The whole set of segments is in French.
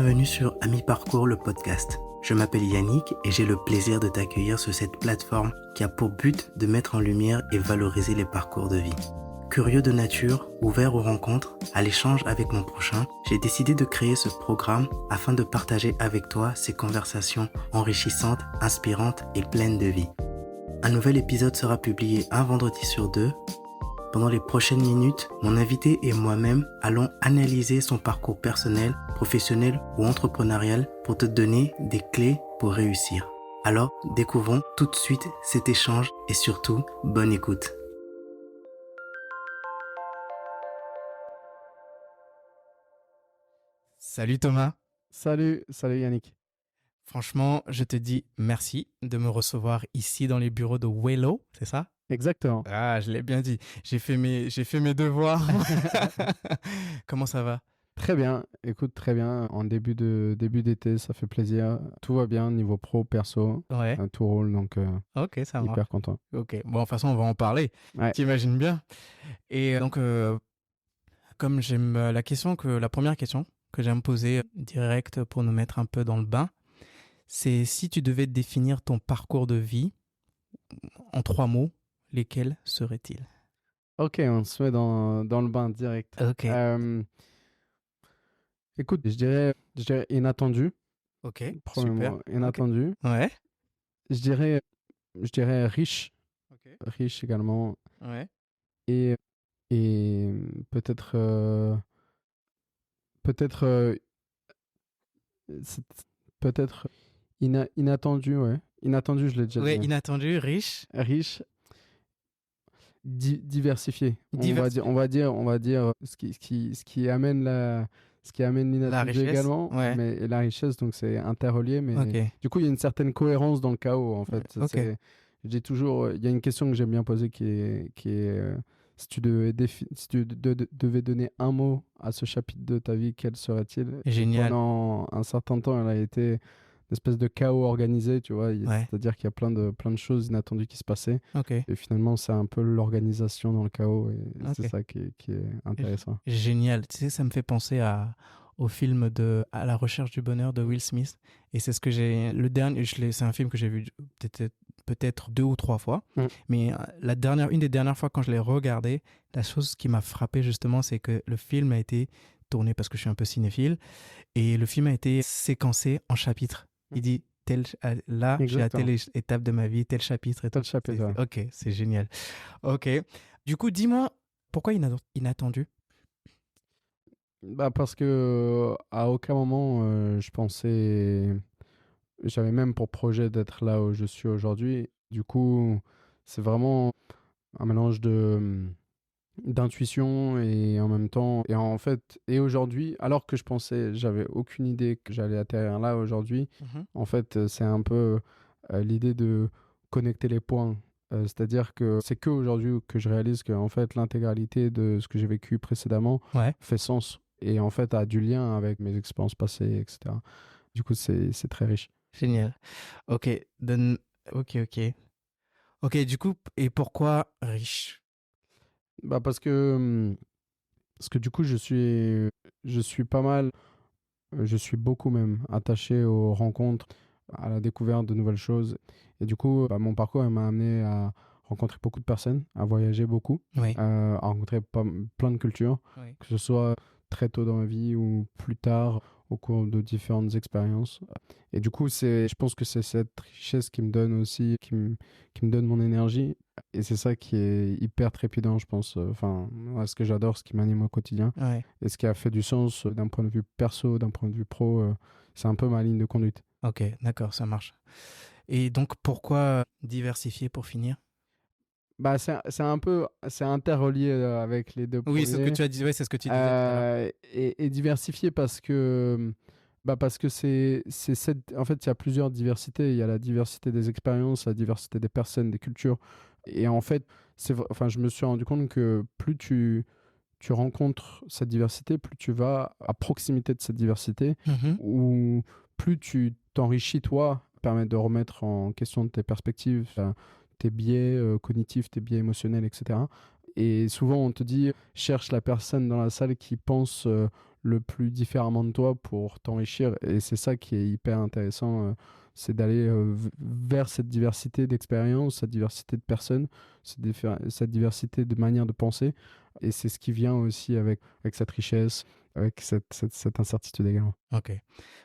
Bienvenue sur Ami Parcours, le podcast. Je m'appelle Yannick et j'ai le plaisir de t'accueillir sur cette plateforme qui a pour but de mettre en lumière et valoriser les parcours de vie. Curieux de nature, ouvert aux rencontres, à l'échange avec mon prochain, j'ai décidé de créer ce programme afin de partager avec toi ces conversations enrichissantes, inspirantes et pleines de vie. Un nouvel épisode sera publié un vendredi sur deux. Pendant les prochaines minutes, mon invité et moi-même allons analyser son parcours personnel, professionnel ou entrepreneurial pour te donner des clés pour réussir. Alors, découvrons tout de suite cet échange et surtout, bonne écoute. Salut Thomas. Salut Yannick. Franchement, je te dis merci de me recevoir ici dans les bureaux de Wello, c'est ça? Exactement. Ah, je l'ai bien dit. J'ai fait mes devoirs. Comment ça va? Très bien. Écoute, très bien. En début d'été, ça fait plaisir. Tout va bien niveau pro, perso. Ouais. Tout roule, donc Ok, ça va. hyper content. Ok. Bon, de toute façon, on va en parler. Ouais. T'imagines bien. Et donc, comme j'aime la première question que j'aime poser direct pour nous mettre un peu dans le bain, c'est si tu devais définir ton parcours de vie en 3 mots, lesquels seraient-ils? Ok, on se met dans le bain direct. Ok. Écoute, je dirais inattendu. Ok, Premier super. mot, inattendu. Okay. Ouais. Je dirais riche. Ok. Riche également. Ouais. Et peut-être inattendu, ouais. Inattendu, je l'ai déjà Ouais, dit. inattendu, riche. Riche, diversifié. Diversifié. On va dire ce qui amène l'inattendu richesse, également, ouais. mais et la richesse, donc c'est interrelié, mais Ok. du coup il y a une certaine cohérence dans le chaos en fait. Ok. Je dis toujours, il y a une question que j'aime bien poser qui est si tu devais donner un mot à ce chapitre de ta vie, quel serait-il? Génial. Pendant un certain temps, elle a été une espèce de chaos organisé, tu vois. Ouais. C'est-à-dire qu'il y a plein de choses inattendues qui se passaient. Ok. Et finalement, c'est un peu l'organisation dans le chaos. Et c'est Ok. ça qui est intéressant. Génial. Tu sais, ça me fait penser au film À la recherche du bonheur de Will Smith. Et c'est ce que j'ai. Le dernier, c'est un film que j'ai vu peut-être 2 ou 3 fois. Mais une des dernières fois quand je l'ai regardé, la chose qui m'a frappé justement, c'est que le film a été tourné parce que je suis un peu cinéphile. Et le film a été séquencé en chapitres. Il dit là, Exactement. j'ai à telle étape de ma vie, tel chapitre et Tel chapitre, ouais. Ok, c'est génial. Ok. Du coup, dis-moi, pourquoi inattendu? Bah parce que à aucun moment, je pensais. J'avais même pour projet d'être là où je suis aujourd'hui. Du coup, c'est vraiment un mélange d'intuition et en même temps et aujourd'hui, alors que je pensais j'avais aucune idée que j'allais atterrir là aujourd'hui, en fait c'est un peu l'idée de connecter les points. C'est-à-dire que c'est que aujourd'hui que je réalise que en fait l'intégralité de ce que j'ai vécu précédemment fait sens et en fait a du lien avec mes expériences passées, etc. Du coup c'est très riche. Génial. Ok, ok, du coup, et pourquoi riche? Bah parce que du coup je suis pas mal, je suis beaucoup même attaché aux rencontres, à la découverte de nouvelles choses. Et du coup, bah, mon parcours il m'a amené à rencontrer beaucoup de personnes, à voyager beaucoup, Oui. à rencontrer plein de cultures, Oui. que ce soit très tôt dans ma vie ou plus tard au cours de différentes expériences. Et du coup, je pense que c'est cette richesse qui me donne aussi, qui me donne mon énergie. Et c'est ça qui est hyper trépidant, je pense. Enfin, moi, ce que j'adore, ce qui m'anime au quotidien. Ouais. Et ce qui a fait du sens d'un point de vue perso, d'un point de vue pro, c'est un peu ma ligne de conduite. Ok, d'accord, ça marche. Et donc, pourquoi diversifier pour finir? Bah, c'est interrelié avec les deux Oui, premiers. c'est ce que tu as dit. Ouais, c'est ce que tu disais tout à l'heure. Et diversifier parce que en fait, il y a plusieurs diversités. Il y a la diversité des expériences, la diversité des personnes, des cultures. Et en fait, je me suis rendu compte que plus tu rencontres cette diversité, plus tu vas à proximité de cette diversité, ou plus tu t'enrichis toi, permet de remettre en question tes perspectives, tes biais cognitifs, tes biais émotionnels, etc. Et souvent, on te dit, cherche la personne dans la salle qui pense le plus différemment de toi pour t'enrichir. Et c'est ça qui est hyper intéressant, c'est d'aller vers cette diversité d'expériences, cette diversité de personnes, cette diversité de manières de penser. Et c'est ce qui vient aussi avec cette richesse, avec cette incertitude également. Ok.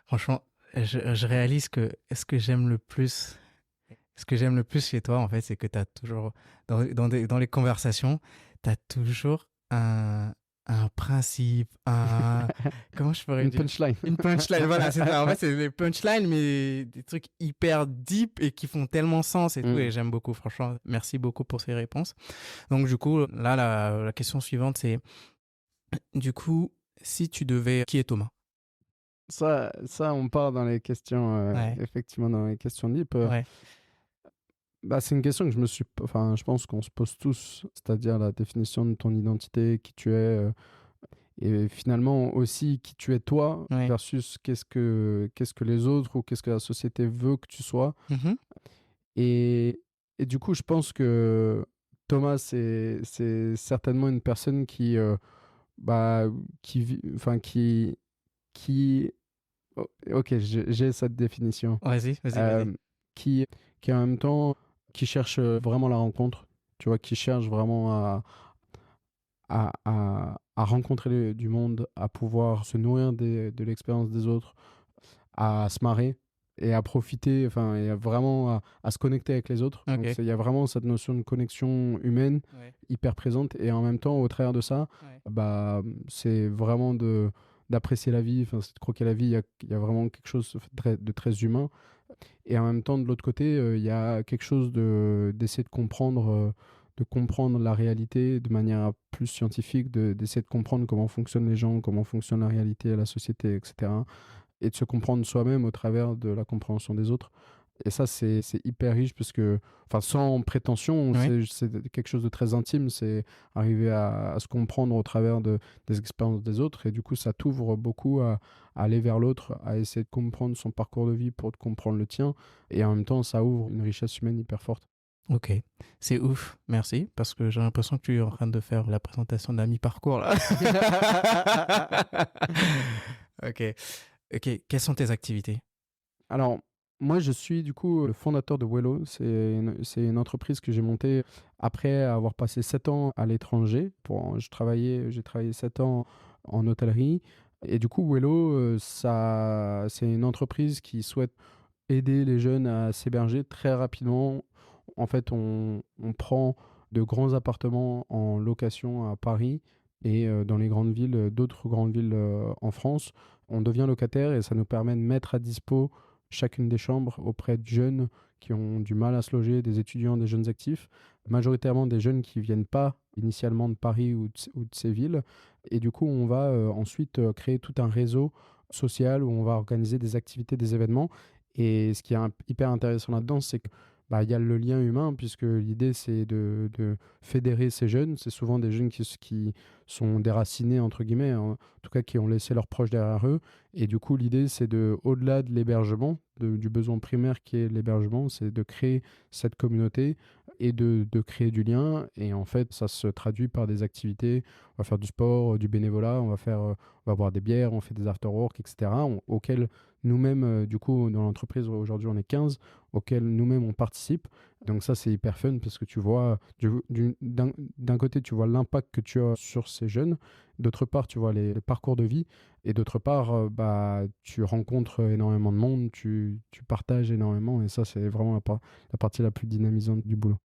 Franchement, je réalise que ce que j'aime le plus chez toi, en fait, c'est que tu as toujours, dans les conversations, tu as toujours un principe, comment je pourrais dire? Punchline. Une punchline, voilà, c'est ça. En fait, c'est des punchlines, mais des trucs hyper deep et qui font tellement sens et tout. Et j'aime beaucoup, franchement. Merci beaucoup pour ces réponses. Donc, du coup, là, la question suivante, c'est, du coup, si tu devais... Qui est Thomas? Ça, on part dans les questions, effectivement, dans les questions deep. Ouais. Bah, c'est une question que je pense qu'on se pose tous, c'est-à-dire la définition de ton identité, qui tu es, et finalement aussi qui tu es toi, versus qu'est-ce que les autres ou qu'est-ce que la société veut que tu sois. Mm-hmm. Et du coup, je pense que Thomas, c'est certainement une personne qui ok, j'ai cette définition. Vas-y. Qui en même temps, qui cherche vraiment la rencontre, tu vois, qui cherche vraiment à rencontrer du monde, à pouvoir se nourrir de l'expérience des autres, à se marrer et à profiter, enfin, et vraiment à se connecter avec les autres. Okay. Donc, il y a vraiment cette notion de connexion humaine hyper présente. Et en même temps, au travers de ça, bah, c'est vraiment d'apprécier la vie, c'est de croquer la vie. Il y a vraiment quelque chose de très humain. Et en même temps, de l'autre côté, il y a quelque chose d'essayer de comprendre la réalité de manière plus scientifique, d'essayer de comprendre comment fonctionnent les gens, comment fonctionne la réalité, la société, etc. Et de se comprendre soi-même au travers de la compréhension des autres. Et ça, c'est hyper riche parce que, sans prétention, c'est quelque chose de très intime. C'est arriver à se comprendre au travers des expériences des autres. Et du coup, ça t'ouvre beaucoup à aller vers l'autre, à essayer de comprendre son parcours de vie pour comprendre le tien. Et en même temps, ça ouvre une richesse humaine hyper forte. Ok, c'est ouf, merci, parce que j'ai l'impression que tu es en train de faire la présentation d'un mi-parcours là. Ok, quelles sont tes activités? Alors, moi, je suis du coup le fondateur de Wello. C'est une entreprise que j'ai montée après avoir passé 7 ans à l'étranger. J'ai travaillé 7 ans en hôtellerie. Et du coup, Wello, c'est une entreprise qui souhaite aider les jeunes à s'héberger très rapidement. En fait, on prend de grands appartements en location à Paris et dans les grandes villes, d'autres grandes villes en France. On devient locataire et ça nous permet de mettre à dispo chacune des chambres auprès de jeunes qui ont du mal à se loger, des étudiants, des jeunes actifs, majoritairement des jeunes qui ne viennent pas initialement de Paris ou de ces villes. Et du coup, on va ensuite créer tout un réseau social où on va organiser des activités, des événements. Et ce qui est hyper intéressant là-dedans, c'est que y a le lien humain, puisque l'idée, c'est de fédérer ces jeunes. C'est souvent des jeunes qui sont déracinés, entre guillemets, en tout cas qui ont laissé leurs proches derrière eux. Et du coup, l'idée, c'est au-delà de l'hébergement, du besoin primaire qui est l'hébergement, c'est de créer cette communauté et de créer du lien. Et en fait, ça se traduit par des activités. On va faire du sport, du bénévolat, on va boire des bières, on fait des after-work, etc. Auxquels nous-mêmes, du coup, dans l'entreprise, aujourd'hui, on est 15, auxquels nous-mêmes, on participe. Donc ça, c'est hyper fun parce que tu vois, d'un côté, tu vois l'impact que tu as sur ces jeunes. D'autre part, tu vois les parcours de vie. Et d'autre part, tu rencontres énormément de monde, tu partages énormément. Et ça, c'est vraiment la partie la plus dynamisante du boulot.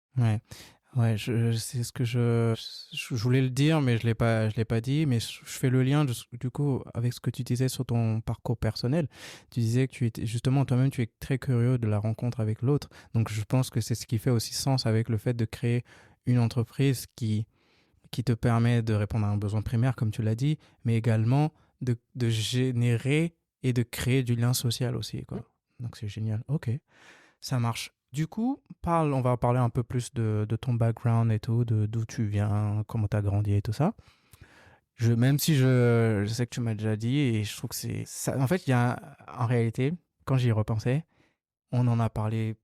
Ouais, c'est ce que je voulais le dire, mais je l'ai pas dit, mais je fais le lien du coup avec ce que tu disais sur ton parcours personnel. Tu disais que tu étais justement toi-même, tu es très curieux de la rencontre avec l'autre. Donc je pense que c'est ce qui fait aussi sens avec le fait de créer une entreprise qui te permet de répondre à un besoin primaire, comme tu l'as dit, mais également de générer et de créer du lien social aussi, quoi. Donc c'est génial. Ok, ça marche. Du coup, on va parler un peu plus de ton background et tout, d'où tu viens, comment tu as grandi et tout ça. Même si je sais que tu m'as déjà dit, et je trouve que c'est ça. En fait, en réalité, quand j'y repensais, on en a parlé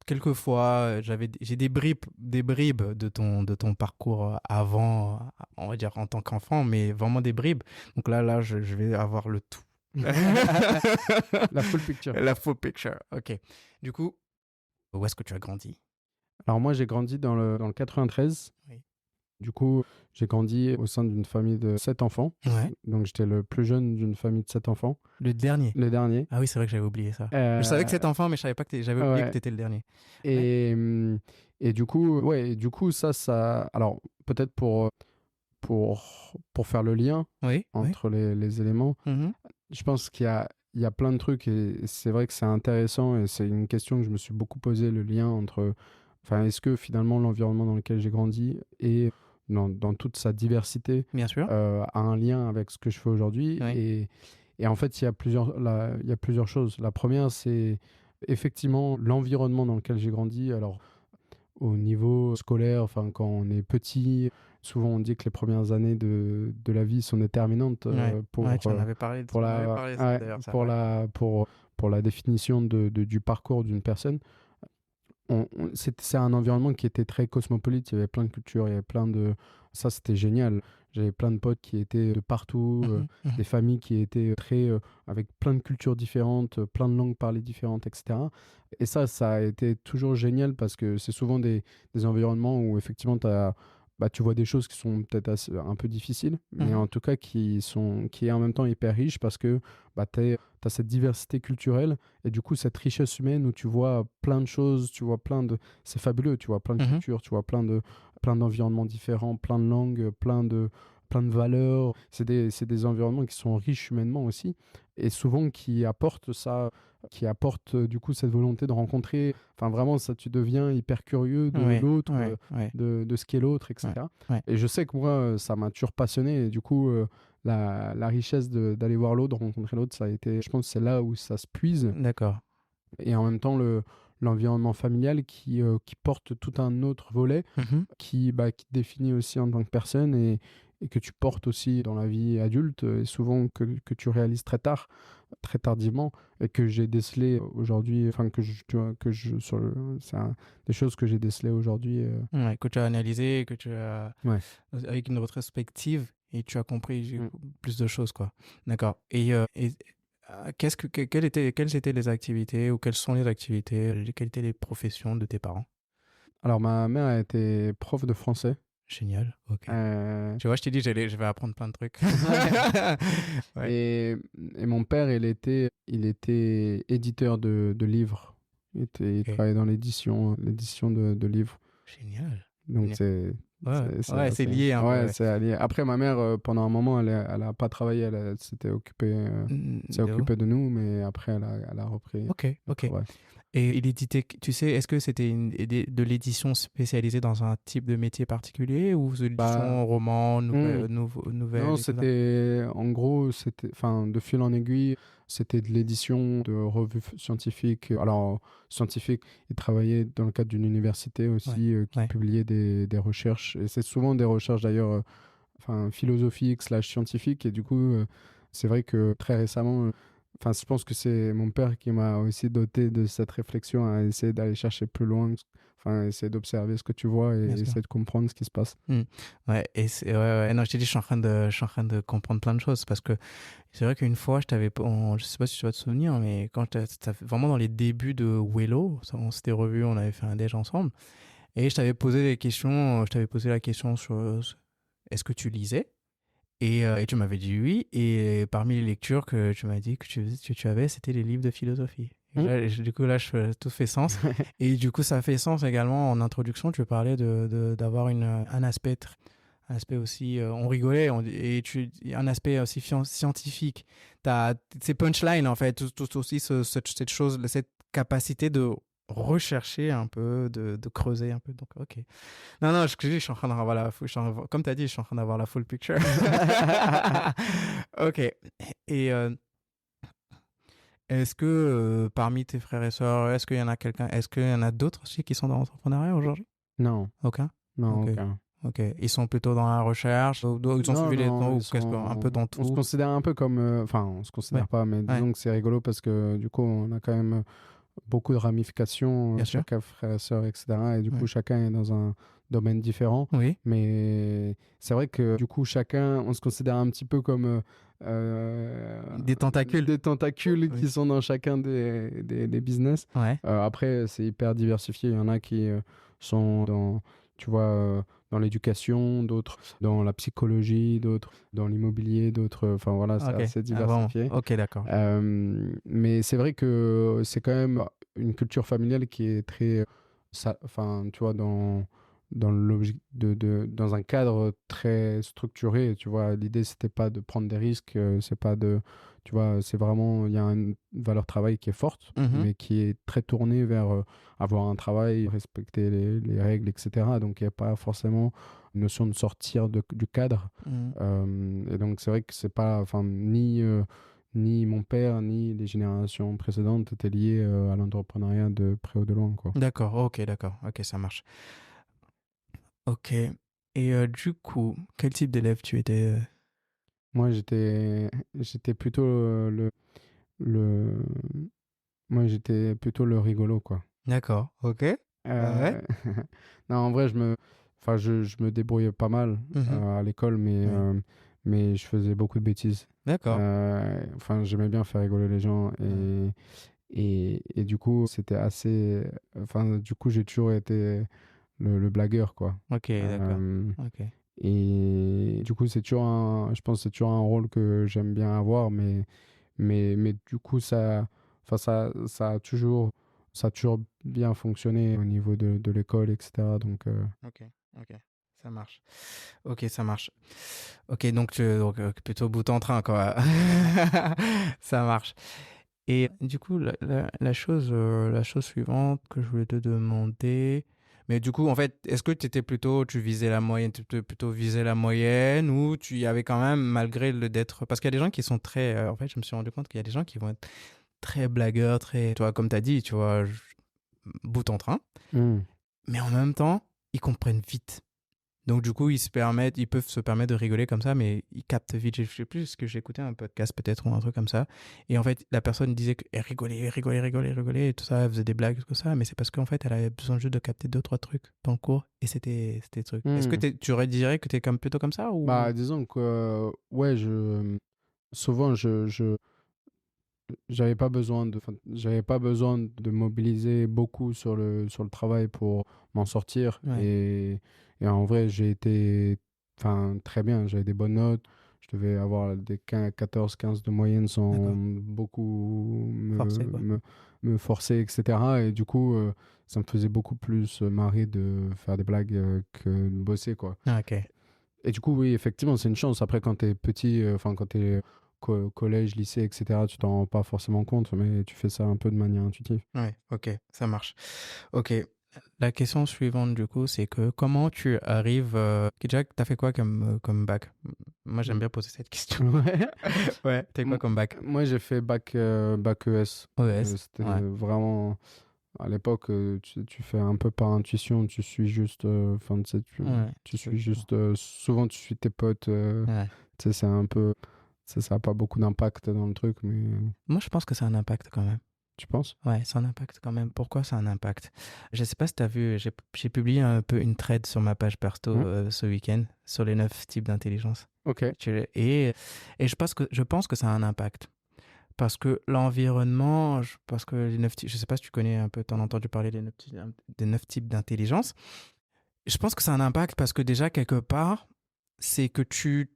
quelquefois, j'ai des bribes de ton parcours avant, on va dire en tant qu'enfant, mais vraiment des bribes. Donc là, je vais avoir le tout. La full picture. La full picture, ok. Du coup, où est-ce que tu as grandi? Alors moi, j'ai grandi dans le 93. Oui. Du coup, j'ai grandi au sein d'une famille de 7 enfants. Ouais. Donc, j'étais le plus jeune d'une famille de 7 enfants. Le dernier? Le dernier. Ah oui, c'est vrai que j'avais oublié ça. Je savais que 7 enfants, mais je savais pas que j'avais oublié que tu étais le dernier. Et du coup, ça... Alors, peut-être pour faire le lien entre les éléments, je pense qu'il y a plein de trucs et c'est vrai que c'est intéressant et c'est une question que je me suis beaucoup posé, le lien entre... Enfin, est-ce que finalement l'environnement dans lequel j'ai grandi et dans toute sa diversité Bien sûr. a un lien avec ce que je fais aujourd'hui. Et en fait, il y a plusieurs choses. La première, c'est effectivement l'environnement dans lequel j'ai grandi. Alors, au niveau scolaire, enfin, quand on est petit, souvent on dit que les premières années de la vie sont déterminantes tu en avais parlé, pour la définition du parcours d'une personne. C'est un environnement qui était très cosmopolite, il y avait plein de cultures, il y avait plein de... Ça, c'était génial. J'avais plein de potes qui étaient de partout, des familles qui étaient avec plein de cultures différentes, plein de langues parlées différentes, etc. Et ça a été toujours génial parce que c'est souvent des environnements où effectivement tu vois des choses qui sont peut-être un peu difficiles, mais en tout cas qui est en même temps hyper riche parce que tu as cette diversité culturelle et du coup cette richesse humaine où tu vois plein de choses, tu vois c'est fabuleux, tu vois plein de cultures, tu vois plein d'environnements différents, plein de langues, plein de valeurs. C'est des environnements qui sont riches humainement aussi et souvent qui apportent du coup cette volonté de rencontrer, enfin vraiment ça, tu deviens hyper curieux de l'autre, de ce qu'est l'autre, etc. Et je sais que moi ça m'a toujours passionné et du coup la richesse d'aller voir l'autre, de rencontrer l'autre, ça a été, je pense que c'est là où ça se puise. D'accord. Et en même temps l'environnement familial qui porte tout un autre volet qui te définit aussi en tant que personne et que tu portes aussi dans la vie adulte et souvent que tu réalises très tardivement et que j'ai décelé aujourd'hui, enfin c'est des choses que j'ai décelées aujourd'hui. Que tu as analysé, que tu as avec une rétrospective et tu as compris plus de choses, quoi. D'accord. Et quelles étaient les activités ou quelles sont les activités, quelles étaient les professions de tes parents? Alors ma mère a été prof de français. Génial, ok. Tu vois, je t'ai dit, je vais apprendre plein de trucs. Et mon père, il était éditeur de livres. Il travaillait dans l'édition de livres. Génial. Donc c'est lié un peu. Ouais, c'est lié. Après, ma mère, pendant un moment, elle a pas travaillé, elle s'était occupée de nous, mais après, elle a repris. Ok. Et il éditait, tu sais, est-ce que c'était de l'édition spécialisée dans un type de métier particulier ou de l'édition roman, nouvelle? Non, c'était, en gros, de fil en aiguille, c'était de l'édition de revues scientifiques. Alors, scientifiques, il travaillait dans le cadre d'une université aussi qui publiait des recherches. Et c'est souvent des recherches d'ailleurs philosophiques / scientifiques. Et du coup, c'est vrai que très récemment... je pense que c'est mon père qui m'a aussi doté de cette réflexion à essayer d'aller chercher plus loin, essayer d'observer ce que tu vois et essayer de comprendre ce qui se passe. Ouais, et non, je t'ai dit, je suis en train de comprendre plein de choses parce que c'est vrai qu'une fois, je sais pas si tu vas te souvenir, mais quand vraiment dans les débuts de Wello, on s'était revus, on avait fait un déj ensemble et je t'avais posé la question sur est-ce que tu lisais? Et tu m'avais dit oui. Et parmi les lectures que tu m'as dit que tu avais, c'était les livres de philosophie. Du coup, là, tout fait sens. Et du coup, ça fait sens également en introduction. Tu parlais d'avoir un aspect aussi, on rigolait, un aspect aussi scientifique. Tu as ces punchlines, en fait, tout aussi cette capacité de rechercher un peu, de creuser un peu. Donc, ok. Non, je suis en train d'avoir comme tu as dit, je suis en train d'avoir la full picture. Ok. Et est-ce que parmi tes frères et sœurs, est-ce qu'il y en a d'autres aussi qui sont dans l'entrepreneuriat aujourd'hui? Non. Aucun? Non, aucun. Ok. Ils sont plutôt dans la recherche, ils ont suivi les temps, un peu dans tout. On se considère un peu comme... on se considère pas, mais disons que c'est rigolo parce que du coup, on a quand même beaucoup de ramifications, Bien sûr. chacun frère et sœur, etc. Et du coup, chacun est dans un domaine différent. Oui. Mais c'est vrai que du coup, chacun, on se considère un petit peu comme des tentacules. Des tentacules Oui. qui sont dans chacun des business. Ouais. Après, c'est hyper diversifié. Il y en a qui sont dans, tu vois, dans l'éducation, d'autres dans la psychologie, d'autres dans l'immobilier, d'autres... Enfin voilà, c'est assez diversifié. Ok, d'accord. Mais c'est vrai que c'est quand même une culture familiale qui est très... Enfin, tu vois, dans dans un cadre très structuré, tu vois, l'idée c'était pas de prendre des risques, c'est pas de, tu vois, c'est vraiment, il y a une valeur travail qui est forte, mais qui est très tournée vers avoir un travail, respecter les règles, etc. Donc il n'y a pas forcément une notion de sortir du cadre. Et donc c'est vrai que c'est pas, enfin, ni mon père, ni les générations précédentes étaient liés à l'entrepreneuriat de près ou de loin, quoi. D'accord, ok, ça marche. Ok. Et du coup, quel type d'élève tu étais Moi, j'étais plutôt le, moi, j'étais plutôt le rigolo, quoi. D'accord, ok. Ouais. Non, en vrai, enfin, je me débrouillais pas mal à l'école, mais je faisais beaucoup de bêtises. D'accord. Enfin, j'aimais bien faire rigoler les gens et du coup, c'était assez... Enfin, du coup, j'ai toujours été le blagueur, quoi. Ok, d'accord. Ok. Et du coup, je pense que c'est toujours un rôle que j'aime bien avoir, mais du coup, enfin, ça a toujours bien fonctionné au niveau de l'école, etc. Donc, Ok, ça marche. Ok, ça marche. Ok, donc, plutôt bout en train, quoi. Ça marche. Et du coup, la chose suivante que je voulais te demander, mais du coup, en fait, est-ce que tu visais la moyenne, plutôt visé la moyenne ou tu y avais quand même, malgré le d'être, parce qu'il y a des gens qui sont très, en fait, je me suis rendu compte qu'il y a des gens qui vont être très blagueurs, très, tu vois, comme tu as dit, tu vois, bout en train, mais en même temps, ils comprennent vite. Donc du coup, ils peuvent se permettre de rigoler comme ça, mais ils captent vite. Je sais plus ce que j'ai écouté un podcast peut-être ou un truc comme ça. Et en fait, la personne disait qu'elle rigolait et tout ça, elle faisait des blagues tout ça, mais c'est parce qu'en fait, elle avait besoin juste de capter 2-3 trucs dans le cours et c'était truc. Est-ce que tu dirais que tu es plutôt comme ça ou... Bah, disons que, ouais, souvent, j'avais pas besoin de mobiliser beaucoup sur le travail pour m'en sortir. Ouais. Et en vrai, j'ai été, enfin, très bien. J'avais des bonnes notes. Je devais avoir des 14-15 de moyenne sans beaucoup me forcer, etc. Et du coup, ça me faisait beaucoup plus marrer de faire des blagues que de bosser, quoi. Ah, ok. Et du coup, oui, effectivement, c'est une chance. Après, quand t'es petit, enfin, quand t'es collège, lycée, etc., tu t'en rends pas forcément compte, mais tu fais ça un peu de manière intuitive. Ouais, ok, ça marche. Ok. La question suivante, du coup, c'est que comment tu arrives... Jack, t'as fait quoi comme bac? Moi, j'aime bien poser cette question. Ouais. Ouais, t'as quoi comme bac? Moi, j'ai fait bac ES. ES. C'était vraiment... À l'époque, tu fais un peu par intuition, tu suis juste... Enfin, tu sais, tu suis juste... souvent, tu suis tes potes. Tu sais, c'est un peu... Ça n'a pas beaucoup d'impact dans le truc, mais... Moi, je pense que ça a un impact quand même. Tu penses? Ouais, ça a un impact quand même. Pourquoi ça a un impact? Je sais pas si tu as vu, j'ai publié un peu une thread sur ma page perso ce week-end sur les 9 types d'intelligence. Ok. Et je pense que ça a un impact. Parce que l'environnement, parce que les 9 types, je sais pas si tu connais un peu, t'en as entendu parler des 9 types d'intelligence. Je pense que ça a un impact parce que déjà, quelque part, c'est que tu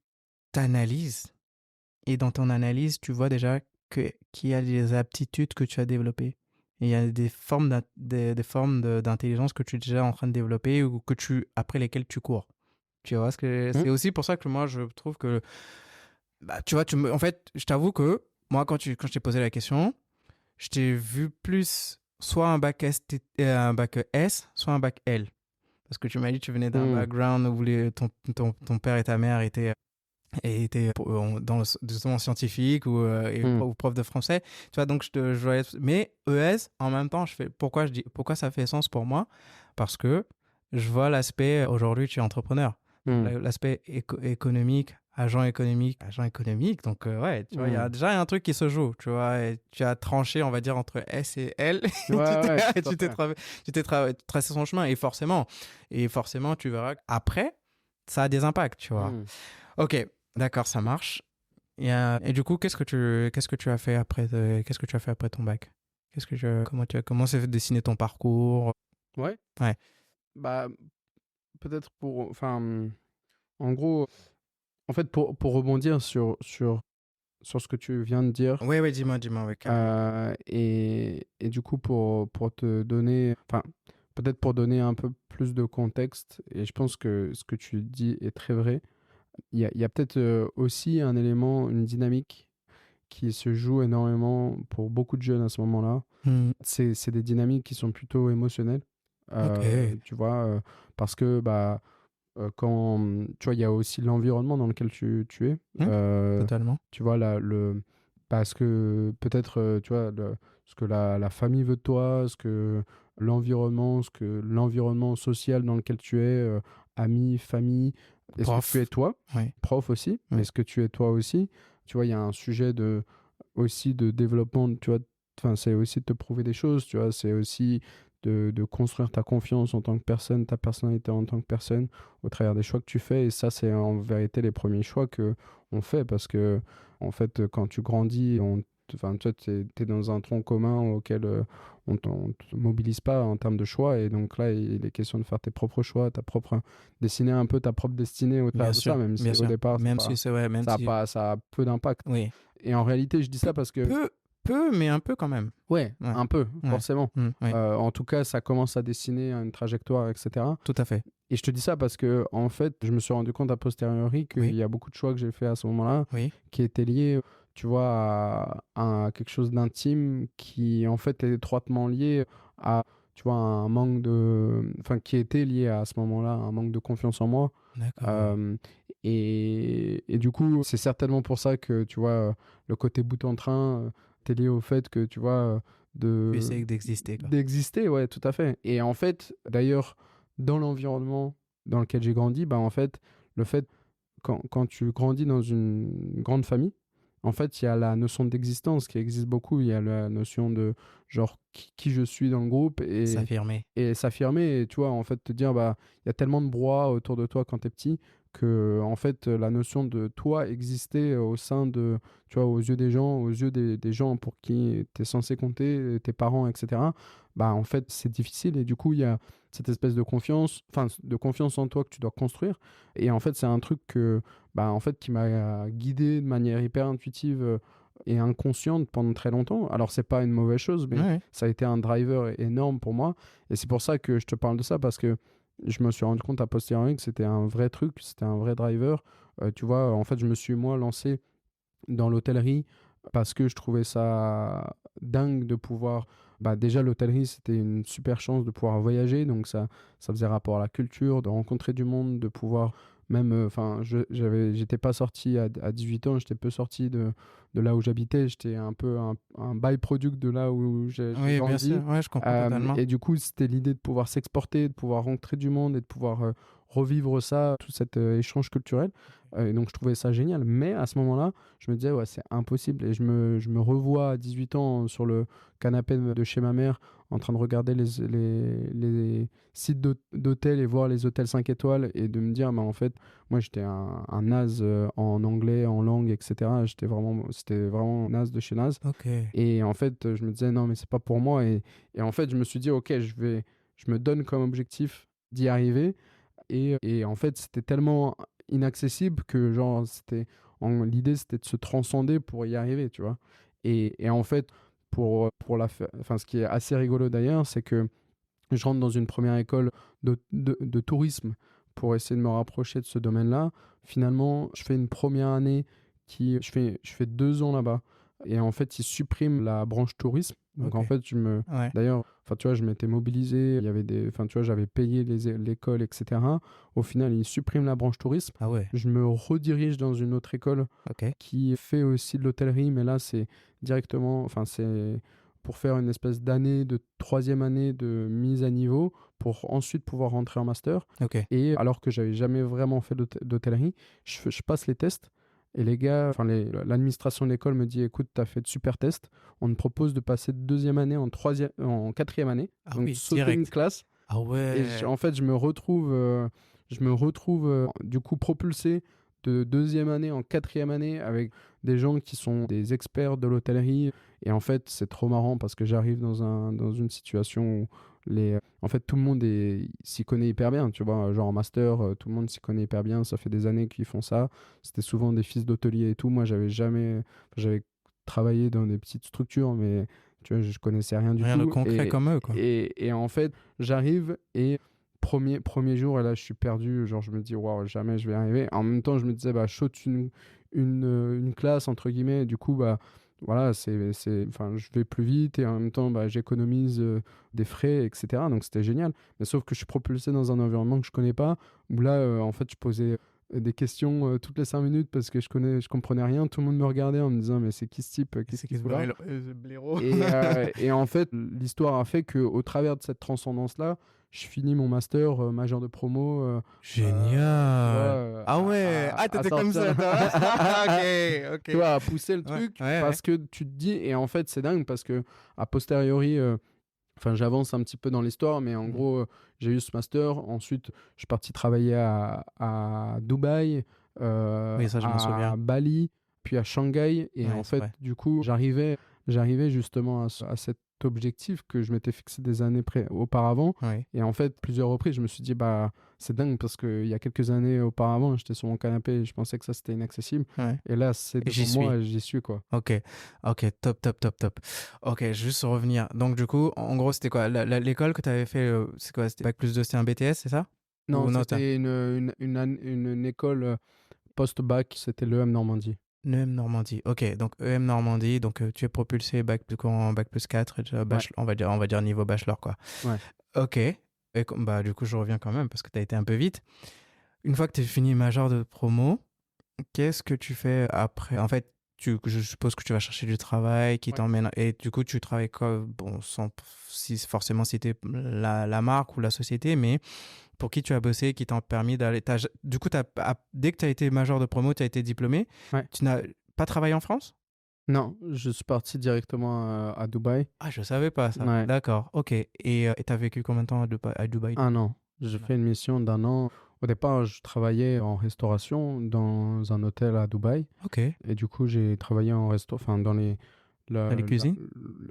t'analyses. Et dans ton analyse, tu vois déjà qu'il y a des aptitudes que tu as développées. Et il y a des formes d'intelligence que tu es déjà en train de développer ou après lesquelles tu cours. Tu vois ce que c'est aussi pour ça que moi, je trouve que... Bah, tu vois, en fait, je t'avoue que moi, quand je t'ai posé la question, je t'ai vu plus soit un bac S, soit un bac L. Parce que tu m'as dit que tu venais d'un background où ton père et ta mère étaient justement scientifique ou prof de français, tu vois, donc je voyais, mais ES en même temps, pourquoi ça fait sens pour moi, parce que je vois l'aspect, aujourd'hui tu es entrepreneur, l'aspect économique, agent économique. Donc, ouais, tu vois, il y a déjà un truc qui se joue, tu vois. Et tu as tranché, on va dire, entre S et L. Tu t'es tracé son chemin. Et forcément, tu verras qu'après, ça a des impacts, tu vois. Ok, d'accord, ça marche. Et du coup, qu'est-ce que tu as fait après ton bac? Comment s'est dessiné ton parcours? Ouais. Ouais. Bah, peut-être en gros, en fait, pour rebondir sur ce que tu viens de dire. Oui, dis-moi, oui, carrément. Et du coup, pour te donner, peut-être pour donner un peu plus de contexte, et je pense que ce que tu dis est très vrai, il y a peut-être aussi un élément, une dynamique qui se joue énormément pour beaucoup de jeunes à ce moment-là. C'est des dynamiques qui sont plutôt émotionnelles. Tu vois, parce que quand tu vois, il y a aussi l'environnement dans lequel tu es. Totalement. Tu vois, parce que peut-être, tu vois, ce que la famille veut de toi, ce que l'environnement social dans lequel tu es, amis, famille, est-ce que tu es toi, prof aussi, est-ce que tu es toi aussi? Tu vois, il y a un sujet aussi de développement, tu vois, c'est aussi de te prouver des choses, tu vois, c'est aussi de construire ta confiance en tant que personne, ta personnalité en tant que personne au travers des choix que tu fais. Et ça, c'est en vérité les premiers choix qu'on fait parce que, en fait, quand tu grandis, toi, tu es dans un tronc commun auquel on ne te mobilise pas en termes de choix. Et donc là, il est question de faire tes propres choix, dessiner un peu ta propre destinée au travers de ça, même si au départ, ça a peu d'impact. Oui. Et en réalité, je dis ça parce que... Peu, mais un peu quand même. Ouais. Un peu, forcément. En tout cas, ça commence à dessiner une trajectoire, etc. Tout à fait. Et je te dis ça parce que, en fait, je me suis rendu compte a posteriori qu'il y a beaucoup de choix que j'ai fait à ce moment-là qui étaient liés, tu vois, à quelque chose d'intime qui, en fait, est étroitement lié à, tu vois, un manque de... Enfin, qui était lié à ce moment-là, un manque de confiance en moi. D'accord. Et du coup, c'est certainement pour ça que, tu vois, le côté bout en train... t'es lié au fait que, tu vois, tu essaies d'exister. D'exister, ouais, tout à fait. Et en fait, d'ailleurs, dans l'environnement dans lequel j'ai grandi, en fait, quand tu grandis dans une grande famille, en fait, il y a la notion d'existence qui existe beaucoup. Il y a la notion de, genre, qui je suis dans le groupe. S'affirmer. Et s'affirmer, et tu vois, en fait, te dire, il y a tellement de brouhaha autour de toi quand t'es petit que, en fait, la notion de toi exister au sein de, tu vois, aux yeux des gens, aux yeux des gens pour qui t'es censé compter, tes parents, etc., en fait, c'est difficile. Et du coup, il y a cette espèce de confiance en toi que tu dois construire. Et en fait, c'est un truc en fait, qui m'a guidé de manière hyper intuitive et inconsciente pendant très longtemps. Alors, c'est pas une mauvaise chose, mais ça a été un driver énorme pour moi. Et c'est pour ça que je te parle de ça, parce que je me suis rendu compte a posteriori que c'était un vrai truc, c'était un vrai driver. Tu vois, en fait, je me suis, moi, lancé dans l'hôtellerie parce que je trouvais ça dingue de pouvoir... déjà, l'hôtellerie, c'était une super chance de pouvoir voyager, donc ça faisait rapport à la culture, de rencontrer du monde, de pouvoir même... j'étais pas sorti à 18 ans, j'étais peu sorti de là où j'habitais, j'étais un peu un by-product de là où j'ai grandi. Bien sûr, je comprends totalement. Et du coup, c'était l'idée de pouvoir s'exporter, de pouvoir rencontrer du monde et de pouvoir revivre ça, tout cet échange culturel. Et donc, je trouvais ça génial. Mais à ce moment-là, je me disais, ouais, c'est impossible. Et je me revois à 18 ans sur le canapé de chez ma mère en train de regarder les sites d'hôtels et voir les hôtels 5 étoiles et de me dire, en fait, moi, j'étais un naze en anglais, en langue, etc. C'était vraiment naze de chez naze. Et en fait, je me disais, non, mais c'est pas pour moi. Et en fait, je me suis dit, ok, je me donne comme objectif d'y arriver. Et en fait, c'était tellement inaccessible que genre l'idée c'était de se transcender pour y arriver, tu vois. Et en fait, ce qui est assez rigolo d'ailleurs, c'est que je rentre dans une première école de tourisme pour essayer de me rapprocher de ce domaine-là. Finalement, je fais une première année je fais 2 ans là-bas. Et en fait, ils suppriment la branche tourisme. Donc en fait, d'ailleurs, tu vois, je m'étais mobilisé, il y avait tu vois, j'avais payé l'école, etc. Au final, ils suppriment la branche tourisme. Je me redirige dans une autre école qui fait aussi de l'hôtellerie, mais là, c'est directement, c'est pour faire une espèce d'année, de 3e année de mise à niveau pour ensuite pouvoir rentrer en master. Ok. Et alors que j'avais jamais vraiment fait d'hôtellerie, je passe les tests. Et les gars, l'administration de l'école me dit, écoute, tu as fait de super tests. On te propose de passer de 2e année en 4e année. Ah donc oui, sauter direct. une classe. Ah ouais. Et en fait, je me retrouve du coup propulsé de 2e année en 4e année avec des gens qui sont des experts de l'hôtellerie. Et en fait, c'est trop marrant parce que j'arrive dans une situation où en fait, tout le monde s'y connaît hyper bien, tu vois, genre en master, tout le monde s'y connaît hyper bien, ça fait des années qu'ils font ça. C'était souvent des fils d'hôteliers et tout. Moi, j'avais travaillé dans des petites structures, mais tu vois, je connaissais rien du tout. Rien de concret comme eux, quoi. Et en fait, j'arrive et premier jour, et là, je suis perdu. Genre, je me dis, waouh, jamais je vais y arriver. En même temps, je me disais, bah, je saute une classe, entre guillemets. Et du coup, bah, voilà, je vais plus vite et en même temps, bah, j'économise des frais, etc. Donc, c'était génial. Mais sauf que je suis propulsé dans un environnement que je connais pas, où là, en fait, je posais des questions toutes les 5 minutes parce que je comprenais rien. Tout le monde me regardait en me disant, mais c'est qui ce type? Qu'est-ce qu'il fout là? blaireau. Et en fait, l'histoire a fait qu'au travers de cette transcendance-là, je finis mon master major de promo. Génial. Ah ouais. T'étais comme ça, toi. Ok. Tu vois, à pousser le truc parce que tu te dis, et en fait, c'est dingue parce que a posteriori, j'avance un petit peu dans l'histoire, mais en gros, j'ai eu ce master. Ensuite, je suis parti travailler à Dubaï, Oui, ça, je m'en à souviens. Bali, puis à Shanghai. Et en fait, du coup, j'arrivais justement à cet objectif que je m'étais fixé des années auparavant. Oui. Et en fait, plusieurs reprises, je me suis dit, bah, c'est dingue parce qu'il y a quelques années auparavant, j'étais sur mon canapé et je pensais que ça, c'était inaccessible. Ouais. Et là, c'est devant moi et j'y suis, quoi. Ok, top. Ok, juste revenir. Donc, du coup, en gros, c'était quoi? L'école que tu avais fait, c'est quoi? C'était Bac+2, c'était un BTS, c'est ça? Non, c'était une école post-bac, c'était l'EM Normandie. EM Normandie, ok. Donc, EM Normandie, donc tu es propulsé en Bac+4, on va dire niveau bachelor, quoi. Ouais. Ok. Et bah, du coup, je reviens quand même parce que tu as été un peu vite. Une fois que tu as fini major de promo, qu'est-ce que tu fais après? En fait, je suppose que tu vas chercher du travail qui t'emmène. Et du coup, tu travailles sans forcément citer la marque ou la société, mais pour qui tu as bossé, qui t'ont permis d'aller. Du coup, dès que tu as été major de promo, tu as été diplômé. Ouais. Tu n'as pas travaillé en France? Non, je suis parti directement à Dubaï. Ah, je savais pas ça. Ouais. D'accord, ok. Et tu as vécu combien de temps à Dubaï? 1 an. J'ai fait une mission d'1 an. Au départ, je travaillais en restauration dans un hôtel à Dubaï. Ok. Et du coup, j'ai travaillé en dans les cuisines?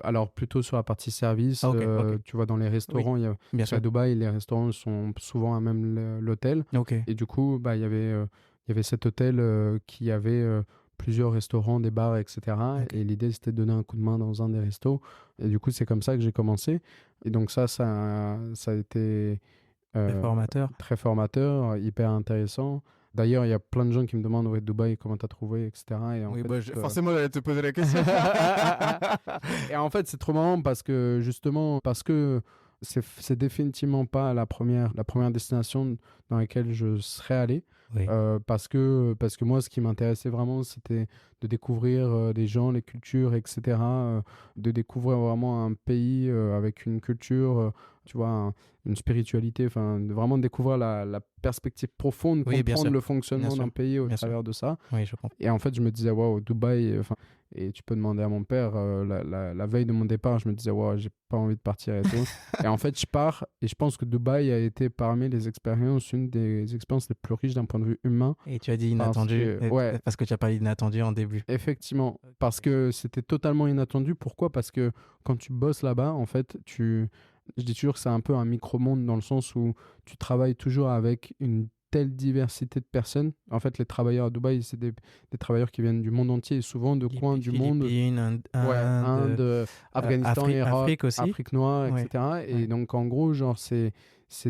Alors, plutôt sur la partie service. Ah, ok. Tu vois, dans les restaurants, Oui, bien sûr. à Dubaï, les restaurants sont souvent à même l'hôtel. Ok. Et du coup, bah, il y avait cet hôtel qui avait plusieurs restaurants, des bars, etc. Okay. Et l'idée, c'était de donner un coup de main dans un des restos. Et du coup, c'est comme ça que j'ai commencé. Et donc ça a été très formateur, hyper intéressant. D'ailleurs, il y a plein de gens qui me demandent où est Dubaï, comment t'as trouvé, etc. Et en fait, forcément, j'allais te poser la question. Et en fait, c'est trop marrant parce que c'est définitivement pas la première destination dans laquelle je serais allé. Oui. Parce que moi, ce qui m'intéressait vraiment, c'était de découvrir des gens, les cultures, etc. De découvrir vraiment un pays avec une culture, tu vois, une spiritualité, vraiment découvrir la perspective profonde, comprendre le fonctionnement d'un pays au travers de ça. Oui, je comprends. Et en fait, je me disais, waouh, Dubaï, et tu peux demander à mon père, la veille de mon départ, je me disais, waouh, j'ai pas envie de partir et tout. Et en fait, je pars, et je pense que Dubaï a été parmi les expériences, une des expériences les plus riches d'un point de vue humain. Et tu as dit inattendu, parce que tu as parlé d'inattendu en début. Effectivement, parce que c'était totalement inattendu. Pourquoi? Parce que quand tu bosses là-bas, en fait, je dis toujours que c'est un peu un micro-monde dans le sens où tu travailles toujours avec une telle diversité de personnes. En fait, les travailleurs à Dubaï, c'est des travailleurs qui viennent du monde entier et souvent de coins du monde. Philippines, Inde, Afghanistan, Afrique aussi. Afrique noire, etc. Et donc, en gros, genre, c'est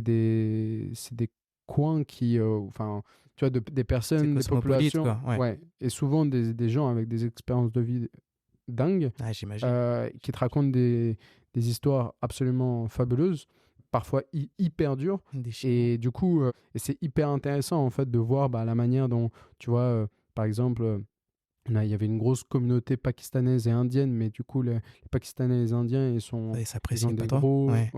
des coins qui... tu vois, des personnes, des populations. Et souvent des gens avec des expériences de vie dingues. Ah, j'imagine. Qui te racontent des histoires absolument fabuleuses, parfois hyper dures. Et du coup, et c'est hyper intéressant en fait de voir la manière dont, tu vois, par exemple, Il y avait une grosse communauté pakistanaise et indienne, mais du coup, les Pakistanais et les Indiens, Et ils s'apprécient ont pas des trop. gros, Ouais.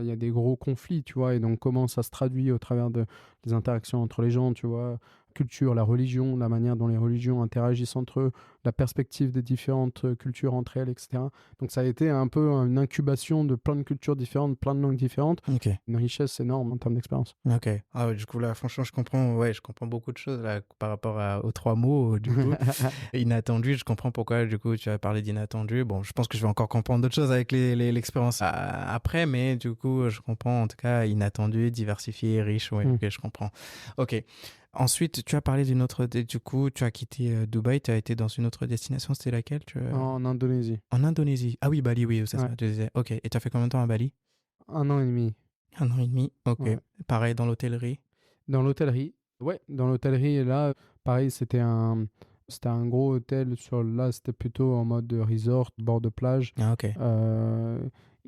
il y a des gros conflits, tu vois. Et donc, comment ça se traduit au travers des interactions entre les gens, tu vois. Culture, la religion, la manière dont les religions interagissent entre eux, la perspective des différentes cultures entre elles, etc. Donc, ça a été un peu une incubation de plein de cultures différentes, plein de langues différentes. Ok. Une richesse énorme en termes d'expérience. Ok. Ah, ouais, du coup, là, franchement, je comprends beaucoup de choses là, par rapport aux 3 mots, du coup. Inattendu, je comprends pourquoi, du coup, tu as parlé d'inattendu. Bon, je pense que je vais encore comprendre d'autres choses avec l'expérience après, mais du coup, je comprends, en tout cas, inattendu, diversifié, riche, ouais, ok, je comprends. Ok. Ensuite, tu as parlé d'une autre, du coup, tu as quitté Dubaï, tu as été dans une autre destination, c'était laquelle En Indonésie. En Indonésie. Ah oui, Bali, oui, c'est ça, Ouais. tu disais. Ok, et tu as fait combien de temps à Bali? 1 an et demi. 1 an et demi, ok. Ouais. Pareil dans l'hôtellerie? Dans l'hôtellerie. Ouais, dans l'hôtellerie. Et là, pareil, c'était un gros hôtel. Là, c'était plutôt en mode resort, bord de plage. Ah, ok.